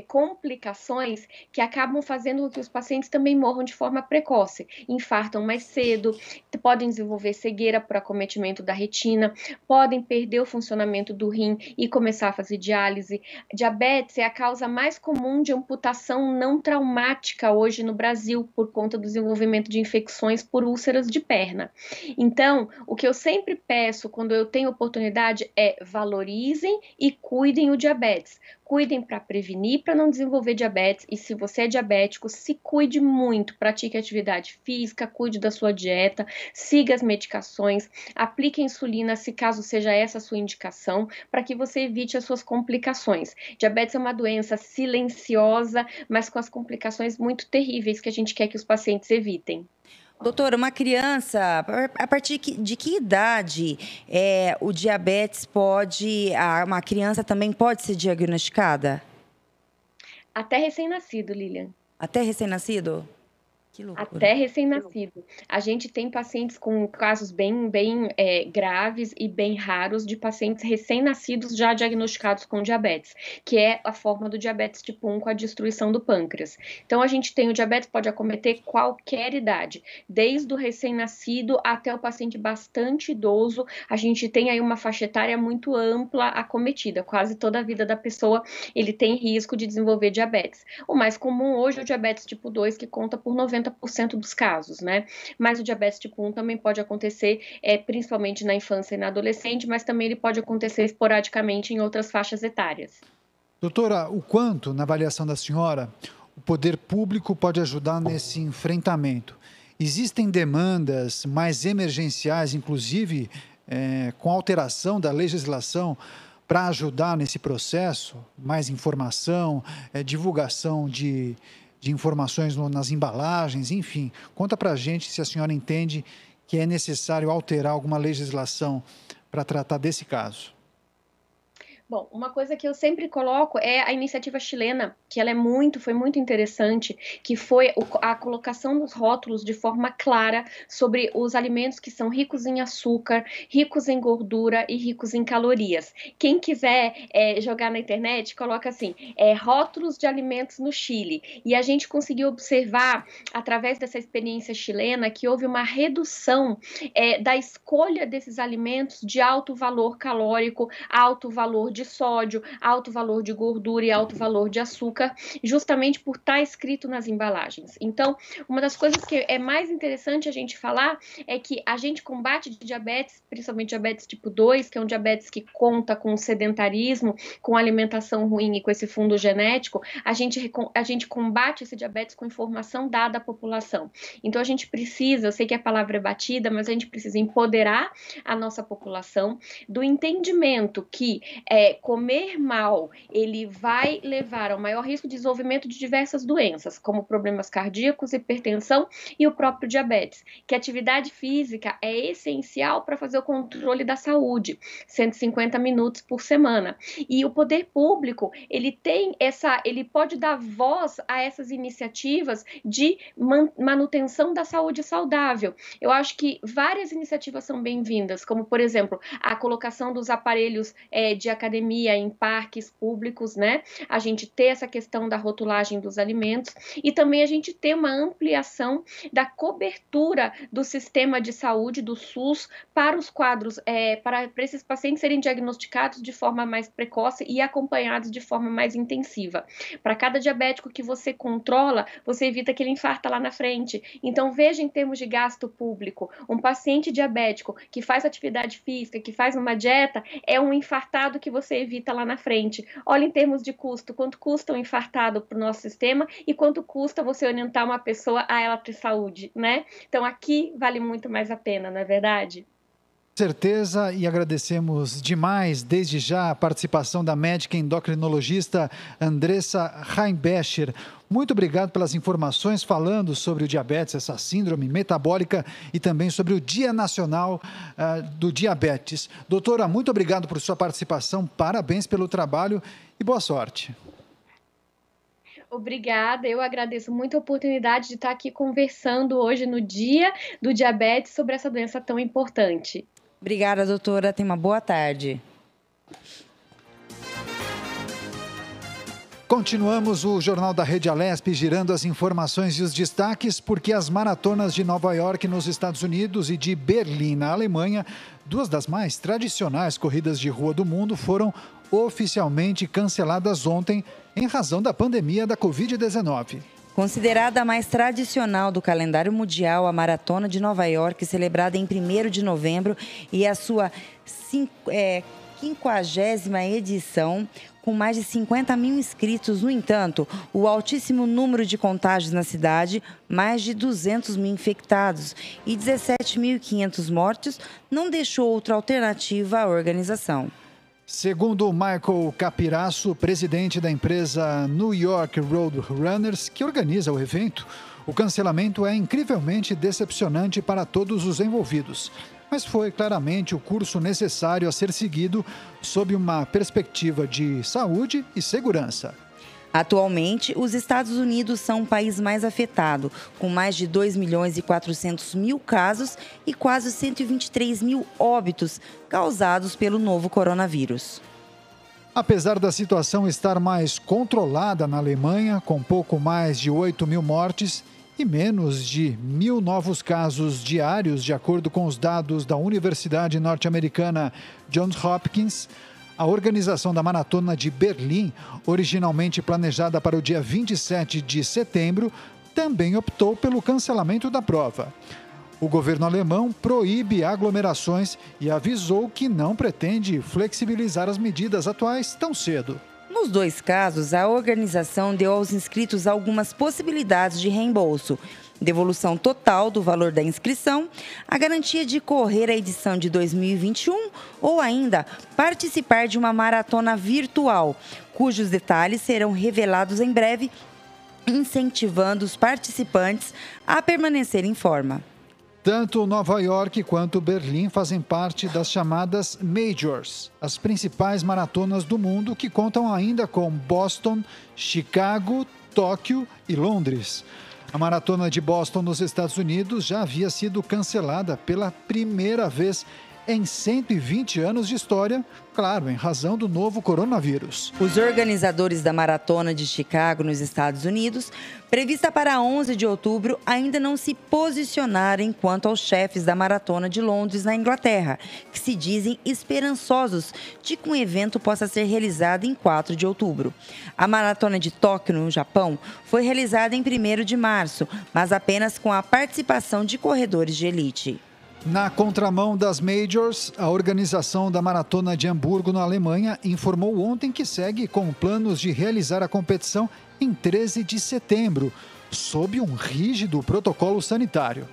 complicações que acabam fazendo com que os pacientes também morram de forma precoce, infartam mais cedo, podem desenvolver cegueira por acometimento da retina, podem perder o funcionamento do rim e começar a fazer diálise. Diabetes é a causa mais comum de amputação não traumática hoje no Brasil, por conta do desenvolvimento de infecções por úlceras de perna. Então, o que eu sempre peço quando eu tenho oportunidade é valorizem e cuidem o diabetes. Cuidem para prevenir, para não desenvolver diabetes. E se você é diabético, se cuide muito. Pratique atividade física, cuide da sua dieta, siga as medicações, aplique insulina, se caso seja essa a sua indicação, para que você evite as suas complicações. Diabetes é uma doença silenciosa, mas com as complicações muito terríveis que a gente quer que os pacientes evitem. Doutora, uma criança, a partir de que idade o diabetes uma criança também pode ser diagnosticada? Até recém-nascido, Lilian. Até recém-nascido? Que loucura. Até recém-nascido. A gente tem pacientes com casos bem graves e bem raros de pacientes recém-nascidos já diagnosticados com diabetes, que é a forma do diabetes tipo 1 com a destruição do pâncreas. Então, a gente tem o diabetes, pode acometer qualquer idade, desde o recém-nascido até o paciente bastante idoso. A gente tem aí uma faixa etária muito ampla acometida, quase toda a vida da pessoa ele tem risco de desenvolver diabetes. O mais comum hoje é o diabetes tipo 2, que conta por 90% dos casos, né? Mas o diabetes tipo 1 também pode acontecer, principalmente na infância e na adolescente, mas também ele pode acontecer esporadicamente em outras faixas etárias. Doutora, o quanto, na avaliação da senhora, o poder público pode ajudar nesse enfrentamento? Existem demandas mais emergenciais, inclusive com alteração da legislação, para ajudar nesse processo? Mais informação, divulgação de informações nas embalagens, enfim. Conta para a gente se a senhora entende que é necessário alterar alguma legislação para tratar desse caso. Bom, uma coisa que eu sempre coloco é a iniciativa chilena, que ela foi muito interessante, que foi a colocação dos rótulos de forma clara sobre os alimentos que são ricos em açúcar, ricos em gordura e ricos em calorias. Quem quiser jogar na internet, coloca assim, rótulos de alimentos no Chile. E a gente conseguiu observar, através dessa experiência chilena, que houve uma redução da escolha desses alimentos de alto valor calórico, alto valor de sódio, alto valor de gordura e alto valor de açúcar, justamente por estar escrito nas embalagens. Então, uma das coisas que é mais interessante a gente falar é que a gente combate diabetes, principalmente diabetes tipo 2, que é um diabetes que conta com sedentarismo, com alimentação ruim e com esse fundo genético, a gente combate esse diabetes com informação dada à população. Então, a gente precisa, eu sei que a palavra é batida, mas a gente precisa empoderar a nossa população do entendimento que comer mal, ele vai levar ao maior risco de desenvolvimento de diversas doenças, como problemas cardíacos, hipertensão e o próprio diabetes, que a atividade física é essencial para fazer o controle da saúde, 150 minutos por semana. E o poder público, ele pode dar voz a essas iniciativas de manutenção da saúde saudável. Eu acho que várias iniciativas são bem-vindas, como, por exemplo, a colocação dos aparelhos de academia em parques públicos, né? A gente ter essa questão da rotulagem dos alimentos e também a gente ter uma ampliação da cobertura do sistema de saúde, do SUS, para os quadros, para esses pacientes serem diagnosticados de forma mais precoce e acompanhados de forma mais intensiva. Para cada diabético que você controla, você evita que ele infarta lá na frente. Então, veja em termos de gasto público, um paciente diabético que faz atividade física, que faz uma dieta, é um infartado que você evita lá na frente. Olha em termos de custo, quanto custa um infartado para o nosso sistema e quanto custa você orientar uma pessoa a ela ter saúde, né? Então aqui vale muito mais a pena, não é verdade? Certeza, e agradecemos demais, desde já, a participação da médica endocrinologista Andressa Heimbecher. Muito obrigado pelas informações falando sobre o diabetes, essa síndrome metabólica e também sobre o Dia Nacional do Diabetes. Doutora, muito obrigado por sua participação, parabéns pelo trabalho e boa sorte. Obrigada, eu agradeço muito a oportunidade de estar aqui conversando hoje no Dia do Diabetes sobre essa doença tão importante. Obrigada, doutora. Tenha uma boa tarde. Continuamos o Jornal da Rede Alesp, girando as informações e os destaques, porque as maratonas de Nova York, nos Estados Unidos, e de Berlim, na Alemanha, duas das mais tradicionais corridas de rua do mundo, foram oficialmente canceladas ontem em razão da pandemia da Covid-19. Considerada a mais tradicional do calendário mundial, a Maratona de Nova York, celebrada em 1º de novembro, e a sua 50ª edição, com mais de 50 mil inscritos. No entanto, o altíssimo número de contágios na cidade, mais de 200 mil infectados e 17.500 mortos, não deixou outra alternativa à organização. Segundo Michael Capiraço, presidente da empresa New York Road Runners, que organiza o evento, o cancelamento é incrivelmente decepcionante para todos os envolvidos. Mas foi claramente o curso necessário a ser seguido sob uma perspectiva de saúde e segurança. Atualmente, os Estados Unidos são o país mais afetado, com mais de 2.400.000 casos e quase 123 mil óbitos causados pelo novo coronavírus. Apesar da situação estar mais controlada na Alemanha, com pouco mais de 8 mil mortes e menos de 1.000 novos casos diários, de acordo com os dados da Universidade Norte-Americana Johns Hopkins, a organização da Maratona de Berlim, originalmente planejada para o dia 27 de setembro, também optou pelo cancelamento da prova. O governo alemão proíbe aglomerações e avisou que não pretende flexibilizar as medidas atuais tão cedo. Nos dois casos, a organização deu aos inscritos algumas possibilidades de reembolso: devolução total do valor da inscrição, a garantia de correr a edição de 2021 ou ainda participar de uma maratona virtual, cujos detalhes serão revelados em breve, incentivando os participantes a permanecer em forma. Tanto Nova York quanto Berlim fazem parte das chamadas Majors, as principais maratonas do mundo, que contam ainda com Boston, Chicago, Tóquio e Londres. A maratona de Boston, nos Estados Unidos, já havia sido cancelada pela primeira vez em 120 anos de história, claro, em razão do novo coronavírus. Os organizadores da Maratona de Chicago, nos Estados Unidos, prevista para 11 de outubro, ainda não se posicionaram quanto aos chefes da Maratona de Londres, na Inglaterra, que se dizem esperançosos de que um evento possa ser realizado em 4 de outubro. A Maratona de Tóquio, no Japão, foi realizada em 1º de março, mas apenas com a participação de corredores de elite. Na contramão das Majors, a organização da Maratona de Hamburgo, na Alemanha, informou ontem que segue com planos de realizar a competição em 13 de setembro, sob um rígido protocolo sanitário.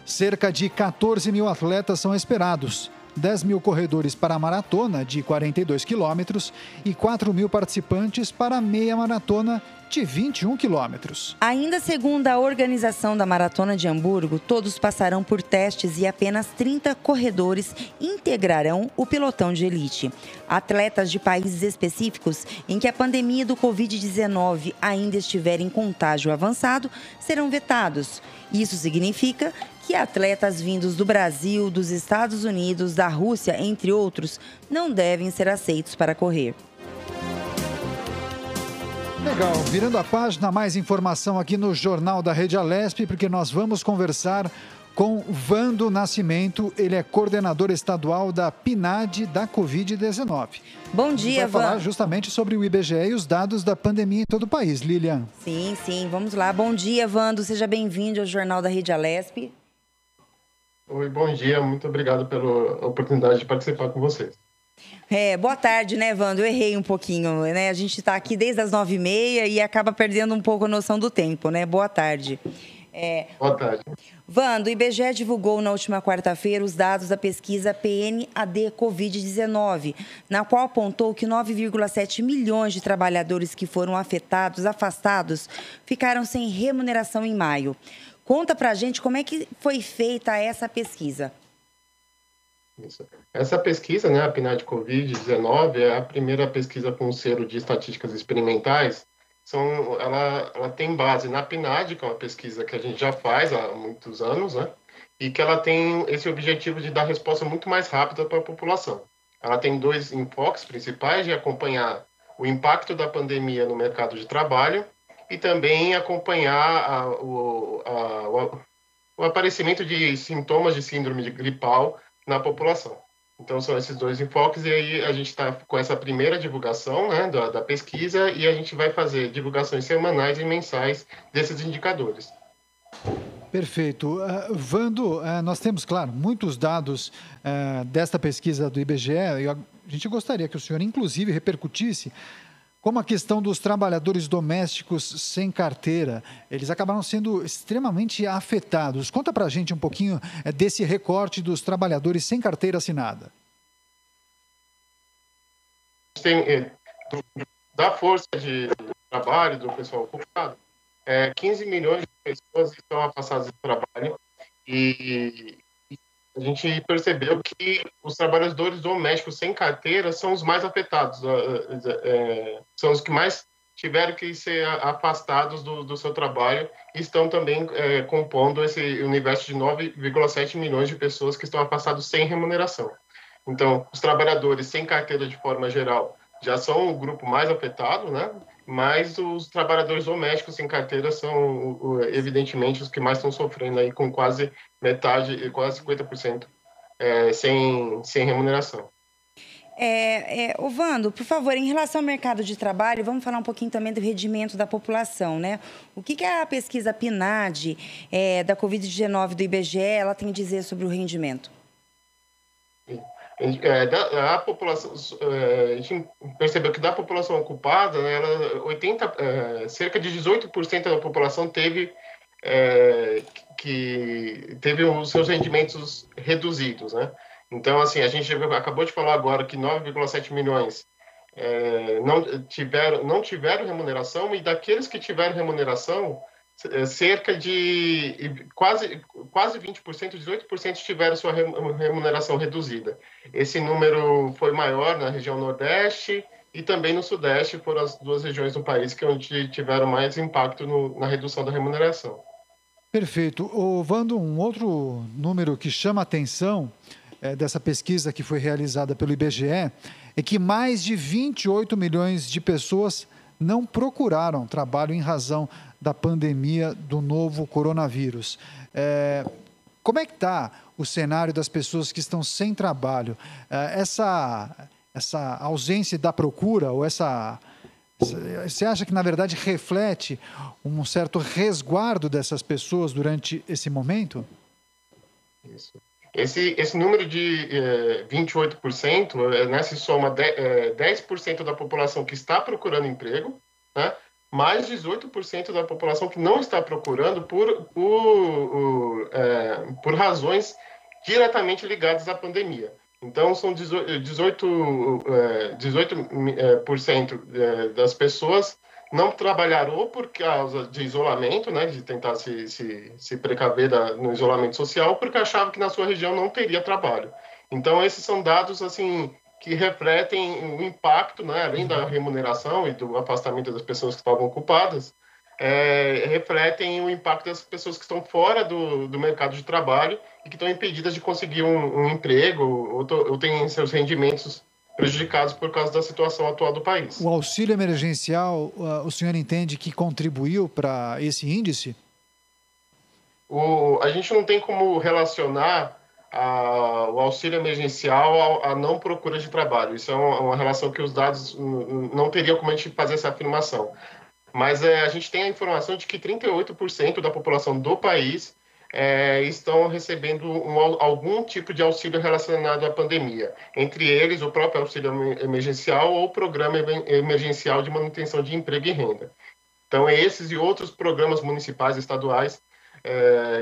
Cerca de 14 mil atletas são esperados, 10 mil corredores para a maratona de 42 quilômetros e 4 mil participantes para a meia maratona de 21 quilômetros. Ainda segundo a organização da Maratona de Hamburgo, todos passarão por testes e apenas 30 corredores integrarão o pelotão de elite. Atletas de países específicos em que a pandemia do Covid-19 ainda estiver em contágio avançado serão vetados. Isso significa que atletas vindos do Brasil, dos Estados Unidos, da Rússia, entre outros, não devem ser aceitos para correr. Legal, virando a página, mais informação aqui no Jornal da Rede Alesp, porque nós vamos conversar com Vando Nascimento, ele é coordenador estadual da PNAD da Covid-19. Bom dia, Vando. Vai falar justamente sobre o IBGE e os dados da pandemia em todo o país, Lilian. Sim, vamos lá. Bom dia, Vando, seja bem-vindo ao Jornal da Rede Alesp. Oi, bom dia, muito obrigado pela oportunidade de participar com vocês. Boa tarde, né, Vando? Eu errei um pouquinho, né? A gente está aqui desde as 9h30 e acaba perdendo um pouco a noção do tempo, né? Boa tarde. Boa tarde. Vando, o IBGE divulgou na última quarta-feira os dados da pesquisa PNAD Covid-19, na qual apontou que 9,7 milhões de trabalhadores que foram afastados, ficaram sem remuneração em maio. Conta pra gente como é que foi feita essa pesquisa. Isso. Essa pesquisa, né, a PNAD Covid-19, é a primeira pesquisa com selo de estatísticas experimentais. Ela tem base na PNAD, que é uma pesquisa que a gente já faz há muitos anos, né, e que ela tem esse objetivo de dar resposta muito mais rápida para a população. Ela tem 2 enfoques principais, de acompanhar o impacto da pandemia no mercado de trabalho e também acompanhar o aparecimento de sintomas de síndrome de gripal na população. Então, são esses 2 enfoques, e aí a gente está com essa primeira divulgação, né, da pesquisa, e a gente vai fazer divulgações semanais e mensais desses indicadores. Perfeito. Vando, nós temos, claro, muitos dados desta pesquisa do IBGE, e a gente gostaria que o senhor, inclusive, repercutisse como a questão dos trabalhadores domésticos sem carteira. Eles acabaram sendo extremamente afetados. Conta pra gente um pouquinho desse recorte dos trabalhadores sem carteira assinada. Da força de trabalho do pessoal ocupado, 15 milhões de pessoas estão afastadas do trabalho, e a gente percebeu que os trabalhadores domésticos sem carteira são os mais afetados, são os que mais tiveram que ser afastados do seu trabalho e estão também compondo esse universo de 9,7 milhões de pessoas que estão afastados sem remuneração. Então, os trabalhadores sem carteira de forma geral já são o grupo mais afetado, né? Mas os trabalhadores domésticos sem carteira são, evidentemente, os que mais estão sofrendo aí, com quase metade, quase 50% sem remuneração. Vando, por favor, em relação ao mercado de trabalho, vamos falar um pouquinho também do rendimento da população, né? O que a pesquisa PNAD da Covid-19 do IBGE ela tem a dizer sobre o rendimento? A população, a gente percebeu que da população ocupada, né, cerca de 18% da população teve os seus rendimentos reduzidos, né? Então, assim, a gente acabou de falar agora que 9,7 milhões não tiveram remuneração, e daqueles que tiveram remuneração, cerca de quase 20%, 18% tiveram sua remuneração reduzida. Esse número foi maior na região Nordeste e também no Sudeste, foram as duas regiões do país onde tiveram mais impacto na redução da remuneração. Perfeito. Vando, um outro número que chama a atenção dessa pesquisa que foi realizada pelo IBGE é que mais de 28 milhões de pessoas não procuraram trabalho em razão da pandemia do novo coronavírus. Como é que está o cenário das pessoas que estão sem trabalho? Essa ausência da procura, ou você acha que, na verdade, reflete um certo resguardo dessas pessoas durante esse momento? Isso. Esse número de 28%, se soma 10% da população que está procurando emprego, né? Mais 18% da população que não está procurando por razões diretamente ligadas à pandemia. Então, são 18% das pessoas não trabalharam ou por causa de isolamento, né, de tentar se precaver no isolamento social, ou porque achavam que na sua região não teria trabalho. Então, esses são dados assim que refletem o impacto, né, além da remuneração e do afastamento das pessoas que estavam ocupadas, refletem o impacto das pessoas que estão fora do mercado de trabalho e que estão impedidas de conseguir um emprego ou têm seus rendimentos prejudicados por causa da situação atual do país. O auxílio emergencial, o senhor entende que contribuiu para esse índice? A gente não tem como relacionar o auxílio emergencial à não procura de trabalho. Isso é uma relação que os dados não teriam como a gente fazer essa afirmação. Mas a gente tem a informação de que 38% da população do país estão recebendo algum tipo de auxílio relacionado à pandemia. Entre eles, o próprio auxílio emergencial ou o programa emergencial de manutenção de emprego e renda. Então, esses e outros programas municipais e estaduais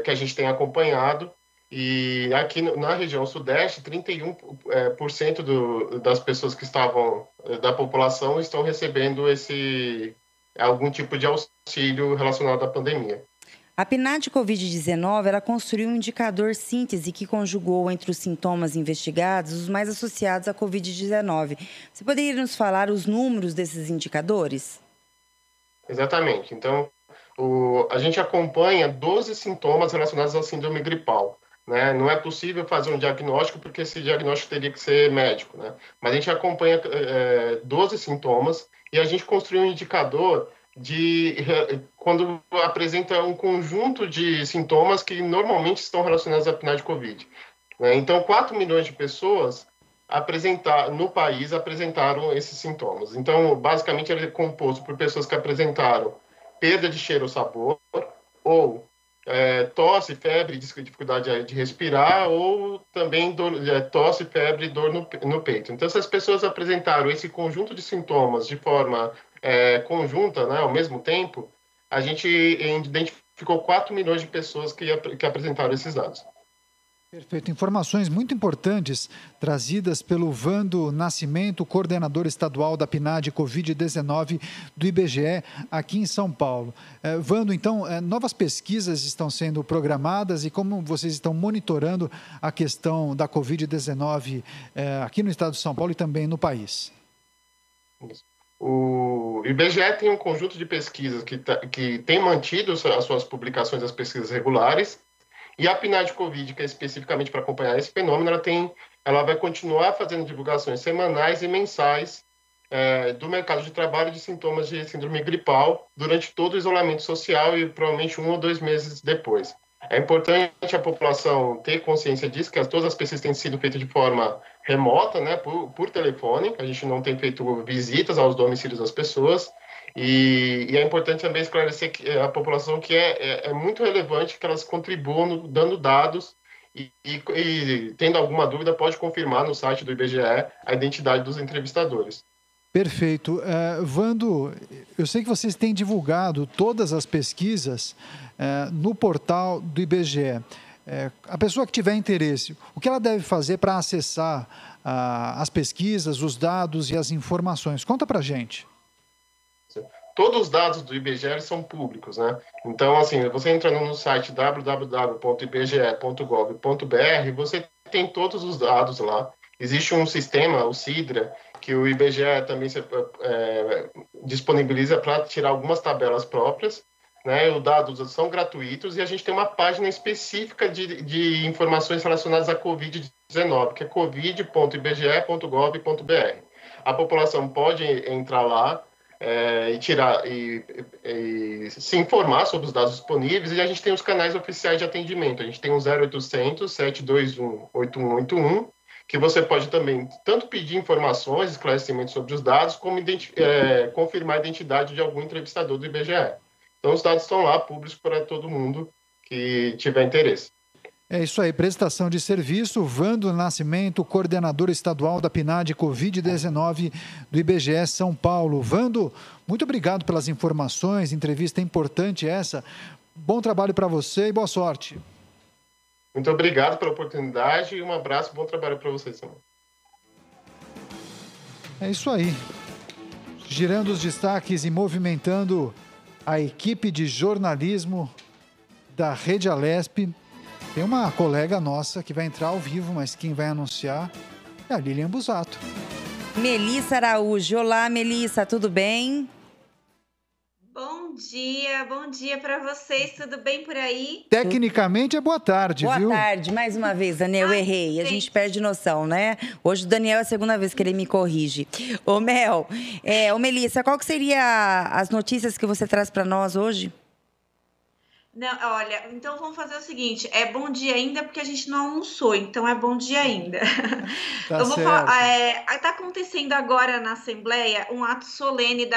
que a gente tem acompanhado. E aqui na região Sudeste, 31% das pessoas que estavam, da população, estão recebendo algum tipo de auxílio relacionado à pandemia. A PNAD Covid-19 ela construiu um indicador síntese que conjugou entre os sintomas investigados os mais associados à Covid-19. Você poderia nos falar os números desses indicadores? Exatamente. Então, a gente acompanha 12 sintomas relacionados à síndrome gripal. Né? Não é possível fazer um diagnóstico, porque esse diagnóstico teria que ser médico. Né? Mas a gente acompanha 12 sintomas e a gente construiu um indicador quando apresenta um conjunto de sintomas que normalmente estão relacionados à PNAD Covid. Né? Então, 4 milhões de pessoas no país apresentaram esses sintomas. Então, basicamente, ele é composto por pessoas que apresentaram perda de cheiro ou sabor, ou tosse, febre, dificuldade de respirar, ou também tosse, febre e dor no peito. Então, se as pessoas apresentaram esse conjunto de sintomas de forma conjunta, né, ao mesmo tempo, a gente identificou 4 milhões de pessoas que apresentaram esses dados. Perfeito. Informações muito importantes trazidas pelo Vando Nascimento, coordenador estadual da PNAD Covid-19 do IBGE aqui em São Paulo. Vando, então, novas pesquisas estão sendo programadas e como vocês estão monitorando a questão da Covid-19 aqui no estado de São Paulo e também no país? O IBGE tem um conjunto de pesquisas que tem mantido as suas publicações, as pesquisas regulares, e a PNAD Covid, que é especificamente para acompanhar esse fenômeno, ela vai continuar fazendo divulgações semanais e mensais do mercado de trabalho de sintomas de síndrome gripal durante todo o isolamento social e provavelmente 1 ou 2 meses depois. É importante a população ter consciência disso, que todas as pesquisas têm sido feitas de forma remota, né, por telefone, a gente não tem feito visitas aos domicílios das pessoas, e é importante também esclarecer a população que é muito relevante que elas contribuam dando dados e tendo alguma dúvida pode confirmar no site do IBGE a identidade dos entrevistadores. Perfeito. Vando, eu sei que vocês têm divulgado todas as pesquisas no portal do IBGE. A pessoa que tiver interesse, o que ela deve fazer para acessar as pesquisas, os dados e as informações? Conta para a gente. Todos os dados do IBGE são públicos, né? Então, assim, você entrando no site www.ibge.gov.br, você tem todos os dados lá. Existe um sistema, o Sidra, que o IBGE também disponibiliza para tirar algumas tabelas próprias, né? Os dados são gratuitos e a gente tem uma página específica de informações relacionadas à Covid-19, que é covid.ibge.gov.br. A população pode entrar lá e se informar sobre os dados disponíveis, e a gente tem os canais oficiais de atendimento. A gente tem o 0800 721 8181, que você pode também tanto pedir informações, esclarecimentos sobre os dados, como confirmar a identidade de algum entrevistador do IBGE. Então, os dados estão lá, públicos para todo mundo que tiver interesse. É isso aí, prestação de serviço. Vando Nascimento, coordenador estadual da PNAD Covid-19 do IBGE São Paulo. Vando, muito obrigado pelas informações, entrevista importante essa. Bom trabalho para você e boa sorte. Muito obrigado pela oportunidade e um abraço, bom trabalho para vocês também. É isso aí. Girando os destaques e movimentando a equipe de jornalismo da Rede Alesp. Tem uma colega nossa que vai entrar ao vivo, mas quem vai anunciar é a Lilian Busato. Melissa Araújo. Olá, Melissa, tudo bem? Bom dia para vocês, tudo bem por aí? Tecnicamente é boa tarde, viu? Boa tarde, mais uma vez, Daniel, eu errei, a gente perde noção, né? Hoje o Daniel é a segunda vez que ele me corrige. Ô Melissa, qual que seria as notícias que você traz para nós hoje? Não, olha, então vamos fazer o seguinte, é bom dia ainda porque a gente não almoçou, então é bom dia ainda. Tá, eu vou falar, tá acontecendo agora na Assembleia um ato solene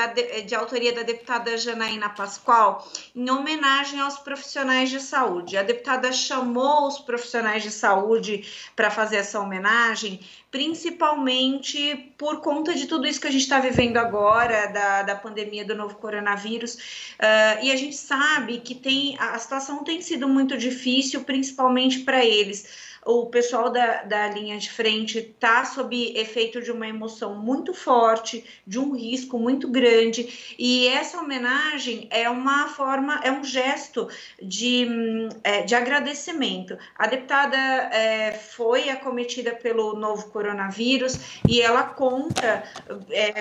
de autoria da deputada Janaína Pascoal, em homenagem aos profissionais de saúde. A deputada chamou os profissionais de saúde para fazer essa homenagem, principalmente por conta de tudo isso que a gente está vivendo agora, da pandemia do novo coronavírus, e a gente sabe que a situação tem sido muito difícil, principalmente para eles. O pessoal da linha de frente está sob efeito de uma emoção muito forte, de um risco muito grande, e essa homenagem é um gesto de agradecimento. A deputada foi acometida pelo novo coronavírus e ela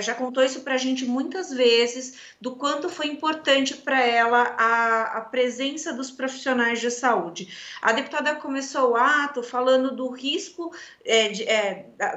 já contou isso para a gente muitas vezes, do quanto foi importante para ela a presença dos profissionais de saúde. A deputada começou o ato falando do risco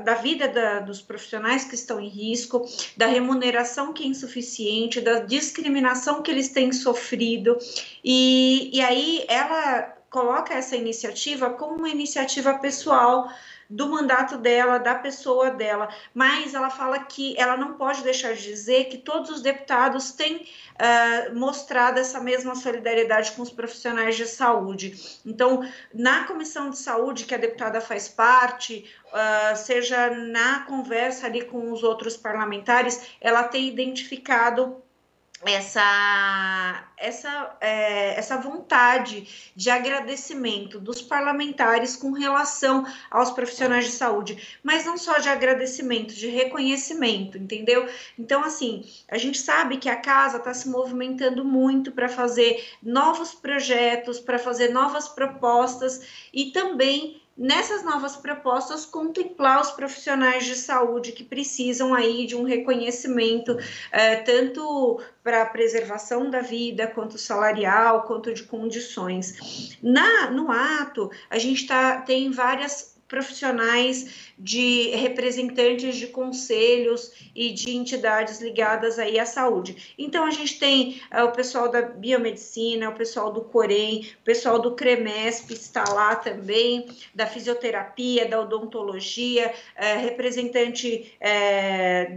da vida dos profissionais que estão em risco, da remuneração que é insuficiente, da discriminação que eles têm sofrido, e aí ela coloca essa iniciativa como uma iniciativa pessoal do mandato dela, da pessoa dela, mas ela fala que ela não pode deixar de dizer que todos os deputados têm mostrado essa mesma solidariedade com os profissionais de saúde. Então, na Comissão de Saúde, que a deputada faz parte, seja na conversa ali com os outros parlamentares, ela tem identificado essa vontade de agradecimento dos parlamentares com relação aos profissionais de saúde, mas não só de agradecimento, de reconhecimento, entendeu? Então, assim, a gente sabe que a casa está se movimentando muito para fazer novos projetos, para fazer novas propostas e também nessas novas propostas contemplar os profissionais de saúde que precisam aí de um reconhecimento, tanto para a preservação da vida, quanto salarial, quanto de condições. No ato, a gente tem várias profissionais de representantes de conselhos e de entidades ligadas aí à saúde. Então, a gente tem o pessoal da biomedicina, o pessoal do Corém, o pessoal do CREMESP está lá também, da fisioterapia, da odontologia, representante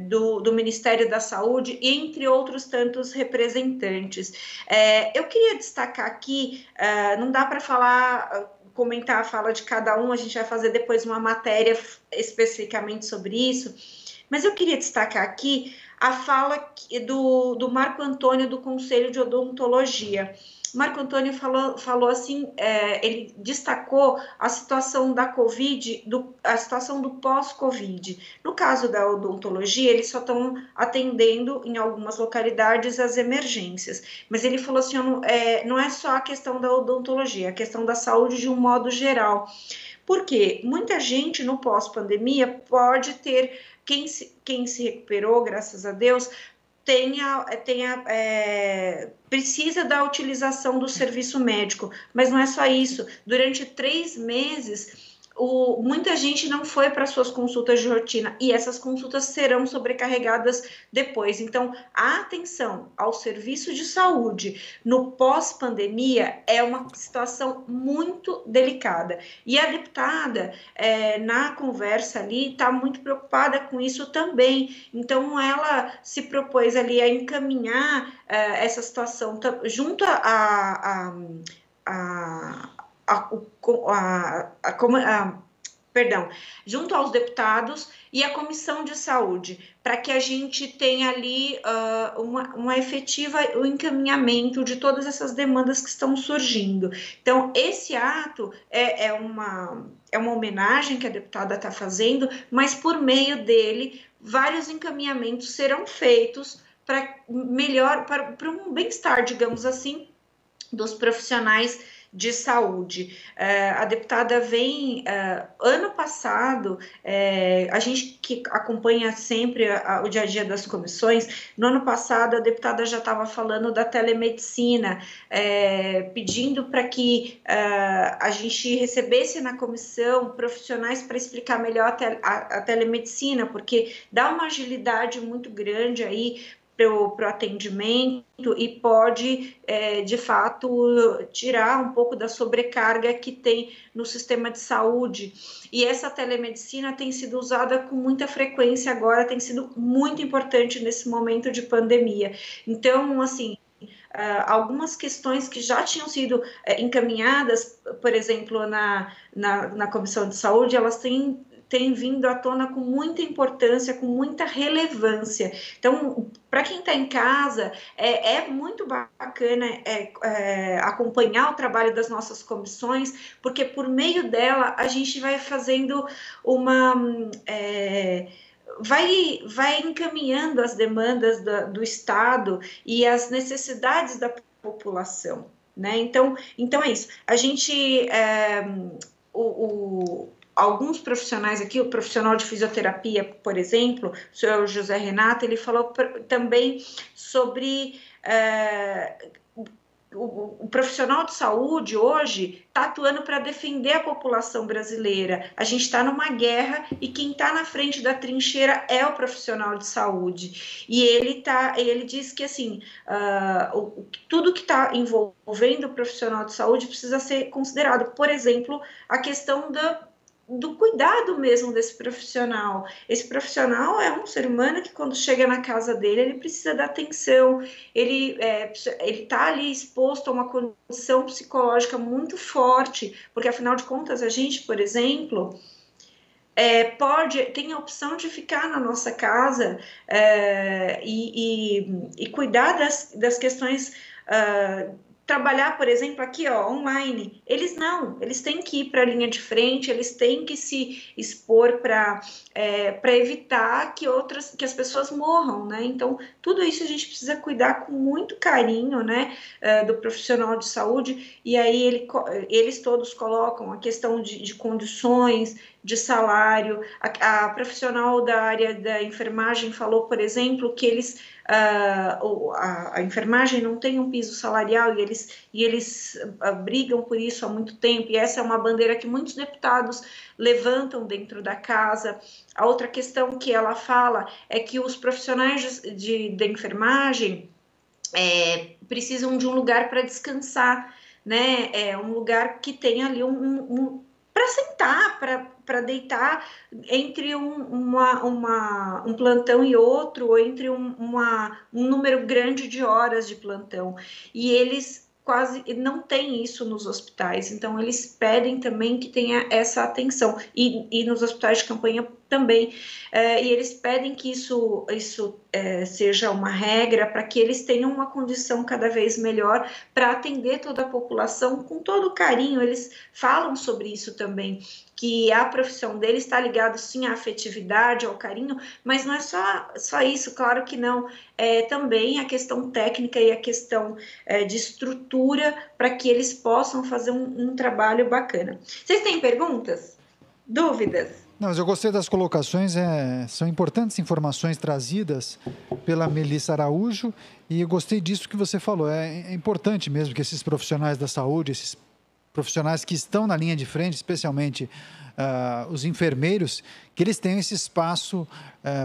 do Ministério da Saúde, entre outros tantos representantes. Eu queria destacar aqui, não dá para comentar a fala de cada um, a gente vai fazer depois uma matéria especificamente sobre isso, mas eu queria destacar aqui a fala do Marco Antônio do Conselho de Odontologia. Marco Antônio falou assim, ele destacou a situação da Covid, a situação do pós-Covid. No caso da odontologia, eles só estão atendendo em algumas localidades as emergências. Mas ele falou assim, não é só a questão da odontologia, é a questão da saúde de um modo geral. Porque muita gente no pós-pandemia pode ter, quem se recuperou, graças a Deus, precisa da utilização do serviço médico, mas não é só isso. Durante 3 meses, muita gente não foi para suas consultas de rotina e essas consultas serão sobrecarregadas depois. Então, a atenção ao serviço de saúde no pós-pandemia é uma situação muito delicada. E a deputada, na conversa ali, está muito preocupada com isso também. Então, ela se propôs ali a encaminhar essa situação junto junto aos deputados e à Comissão de Saúde, para que a gente tenha ali uma efetiva encaminhamento de todas essas demandas que estão surgindo. Então, esse ato é uma homenagem que a deputada está fazendo, mas por meio dele, vários encaminhamentos serão feitos para um bem-estar, digamos assim, dos profissionais de saúde. A deputada vem, ano passado, a gente que acompanha sempre o dia a dia das comissões, no ano passado a deputada já estava falando da telemedicina, pedindo para que a gente recebesse na comissão profissionais para explicar melhor a telemedicina, porque dá uma agilidade muito grande aí para o atendimento e pode, de fato, tirar um pouco da sobrecarga que tem no sistema de saúde. E essa telemedicina tem sido usada com muita frequência agora, tem sido muito importante nesse momento de pandemia. Então, assim, algumas questões que já tinham sido encaminhadas, por exemplo, na Comissão de Saúde, elas têm vindo à tona com muita importância, com muita relevância. Então, para quem está em casa, é muito bacana acompanhar o trabalho das nossas comissões, porque por meio dela a gente vai fazendo vai encaminhando as demandas do Estado e as necessidades da população, né? Então é isso. A gente... alguns profissionais aqui, o profissional de fisioterapia, por exemplo, o senhor José Renato, ele falou também sobre o profissional de saúde hoje está atuando para defender a população brasileira. A gente está numa guerra e quem está na frente da trincheira é o profissional de saúde. E ele diz que assim, tudo que está envolvendo o profissional de saúde precisa ser considerado. Por exemplo, a questão do cuidado mesmo desse profissional. Esse profissional é um ser humano que quando chega na casa dele, ele precisa da atenção, ele está ali exposto a uma condição psicológica muito forte, porque afinal de contas a gente, por exemplo, tem a opção de ficar na nossa casa e cuidar das questões trabalhar, por exemplo, aqui, online. Eles têm que ir para a linha de frente, eles têm que se expor para evitar que as pessoas morram, né? Então, tudo isso a gente precisa cuidar com muito carinho, né, do profissional de saúde, e aí eles todos colocam a questão de condições, de salário. A profissional da área da enfermagem falou, por exemplo, que a enfermagem não tem um piso salarial e eles brigam por isso há muito tempo, e essa é uma bandeira que muitos deputados levantam dentro da casa. A outra questão que ela fala é que os profissionais da enfermagem precisam de um lugar para descansar, né? Um lugar que tenha ali para sentar, para deitar entre um plantão e outro, ou entre um número grande de horas de plantão. E eles quase não têm isso nos hospitais, então eles pedem também que tenha essa atenção, e nos hospitais de campanha também, e eles pedem que isso seja uma regra, para que eles tenham uma condição cada vez melhor para atender toda a população com todo carinho. Eles falam sobre isso também, que a profissão deles está ligada sim à afetividade, ao carinho, mas não é só isso, claro que não, também a questão técnica e a questão de estrutura, para que eles possam fazer um trabalho bacana. Vocês têm perguntas? Dúvidas? Não, mas eu gostei das colocações, são importantes informações trazidas pela Melissa Araújo, e eu gostei disso que você falou. É importante mesmo que esses profissionais da saúde, esses profissionais que estão na linha de frente, especialmente os enfermeiros, que eles tenham esse espaço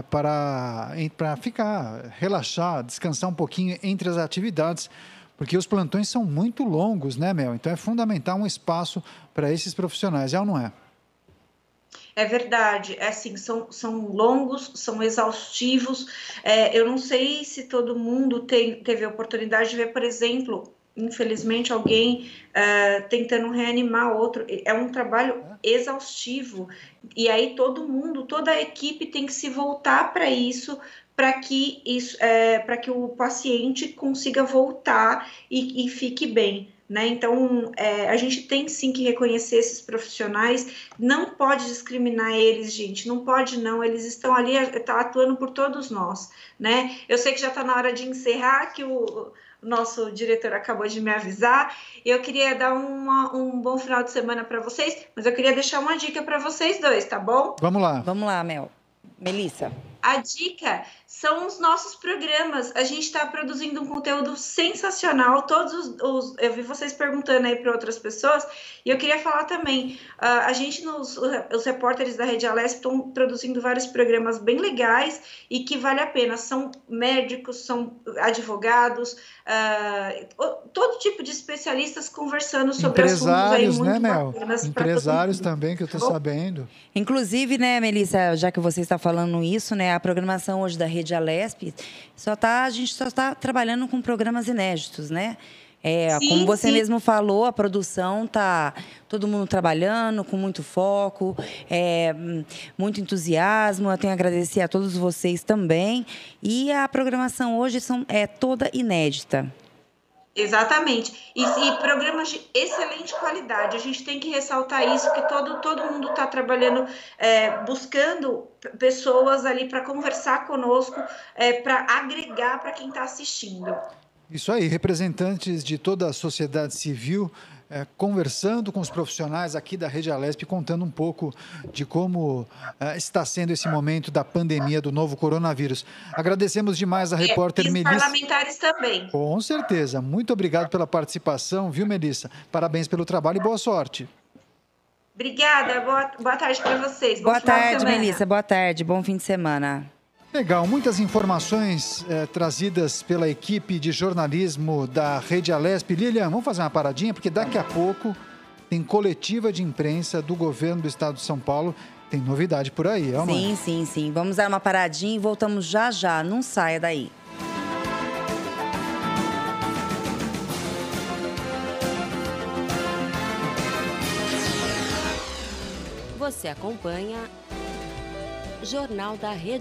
para ficar, relaxar, descansar um pouquinho entre as atividades, porque os plantões são muito longos, né, Mel? Então é fundamental um espaço para esses profissionais, ou não é? É verdade, assim, são longos, são exaustivos. Eu não sei se todo mundo teve a oportunidade de ver, por exemplo, infelizmente, alguém tentando reanimar outro. É um trabalho exaustivo, e aí toda a equipe tem que se voltar para isso, para que o paciente consiga voltar e fique bem, né? Então, a gente tem sim que reconhecer esses profissionais, não pode discriminar eles, gente, não pode não, eles estão ali atuando por todos nós, né? Eu sei que já está na hora de encerrar, que o nosso diretor acabou de me avisar. Eu queria dar um bom final de semana para vocês, mas eu queria deixar uma dica para vocês dois, tá bom? Vamos lá. Vamos lá, Mel. Melissa. A dica são os nossos programas. A gente está produzindo um conteúdo sensacional. Eu vi vocês perguntando aí para outras pessoas, e eu queria falar também. A gente, os repórteres da Rede Alesp, estão produzindo vários programas bem legais e que vale a pena. São médicos, são advogados, todo tipo de especialistas conversando sobre assuntos aí muito bacanas. Empresários também, que eu estou sabendo. Inclusive, né, Melissa, já que você está falando isso, né, a programação hoje da Rede Alesp, a gente só está trabalhando com programas inéditos, né? Como você mesmo falou, a produção tá todo mundo trabalhando com muito foco, muito entusiasmo. Eu tenho a agradecer a todos vocês também. E a programação hoje é toda inédita. Exatamente. E programas de excelente qualidade. A gente tem que ressaltar isso, que todo mundo está trabalhando, buscando pessoas ali para conversar conosco, para agregar para quem está assistindo. Isso aí, representantes de toda a sociedade civil conversando com os profissionais aqui da Rede Alesp, contando um pouco de como está sendo esse momento da pandemia do novo coronavírus. Agradecemos demais a repórter Melissa. E os parlamentares também. Com certeza. Muito obrigado pela participação, viu, Melissa? Parabéns pelo trabalho e boa sorte. Obrigada. Boa tarde para vocês. Boa tarde, Melissa. Boa tarde. Bom fim de semana. Legal, muitas informações trazidas pela equipe de jornalismo da Rede Alesp. Lilian, vamos fazer uma paradinha, porque daqui a pouco tem coletiva de imprensa do governo do estado de São Paulo. Tem novidade por aí, é, mãe? Sim. Vamos dar uma paradinha e voltamos já. Não saia daí. Você acompanha Jornal da Rede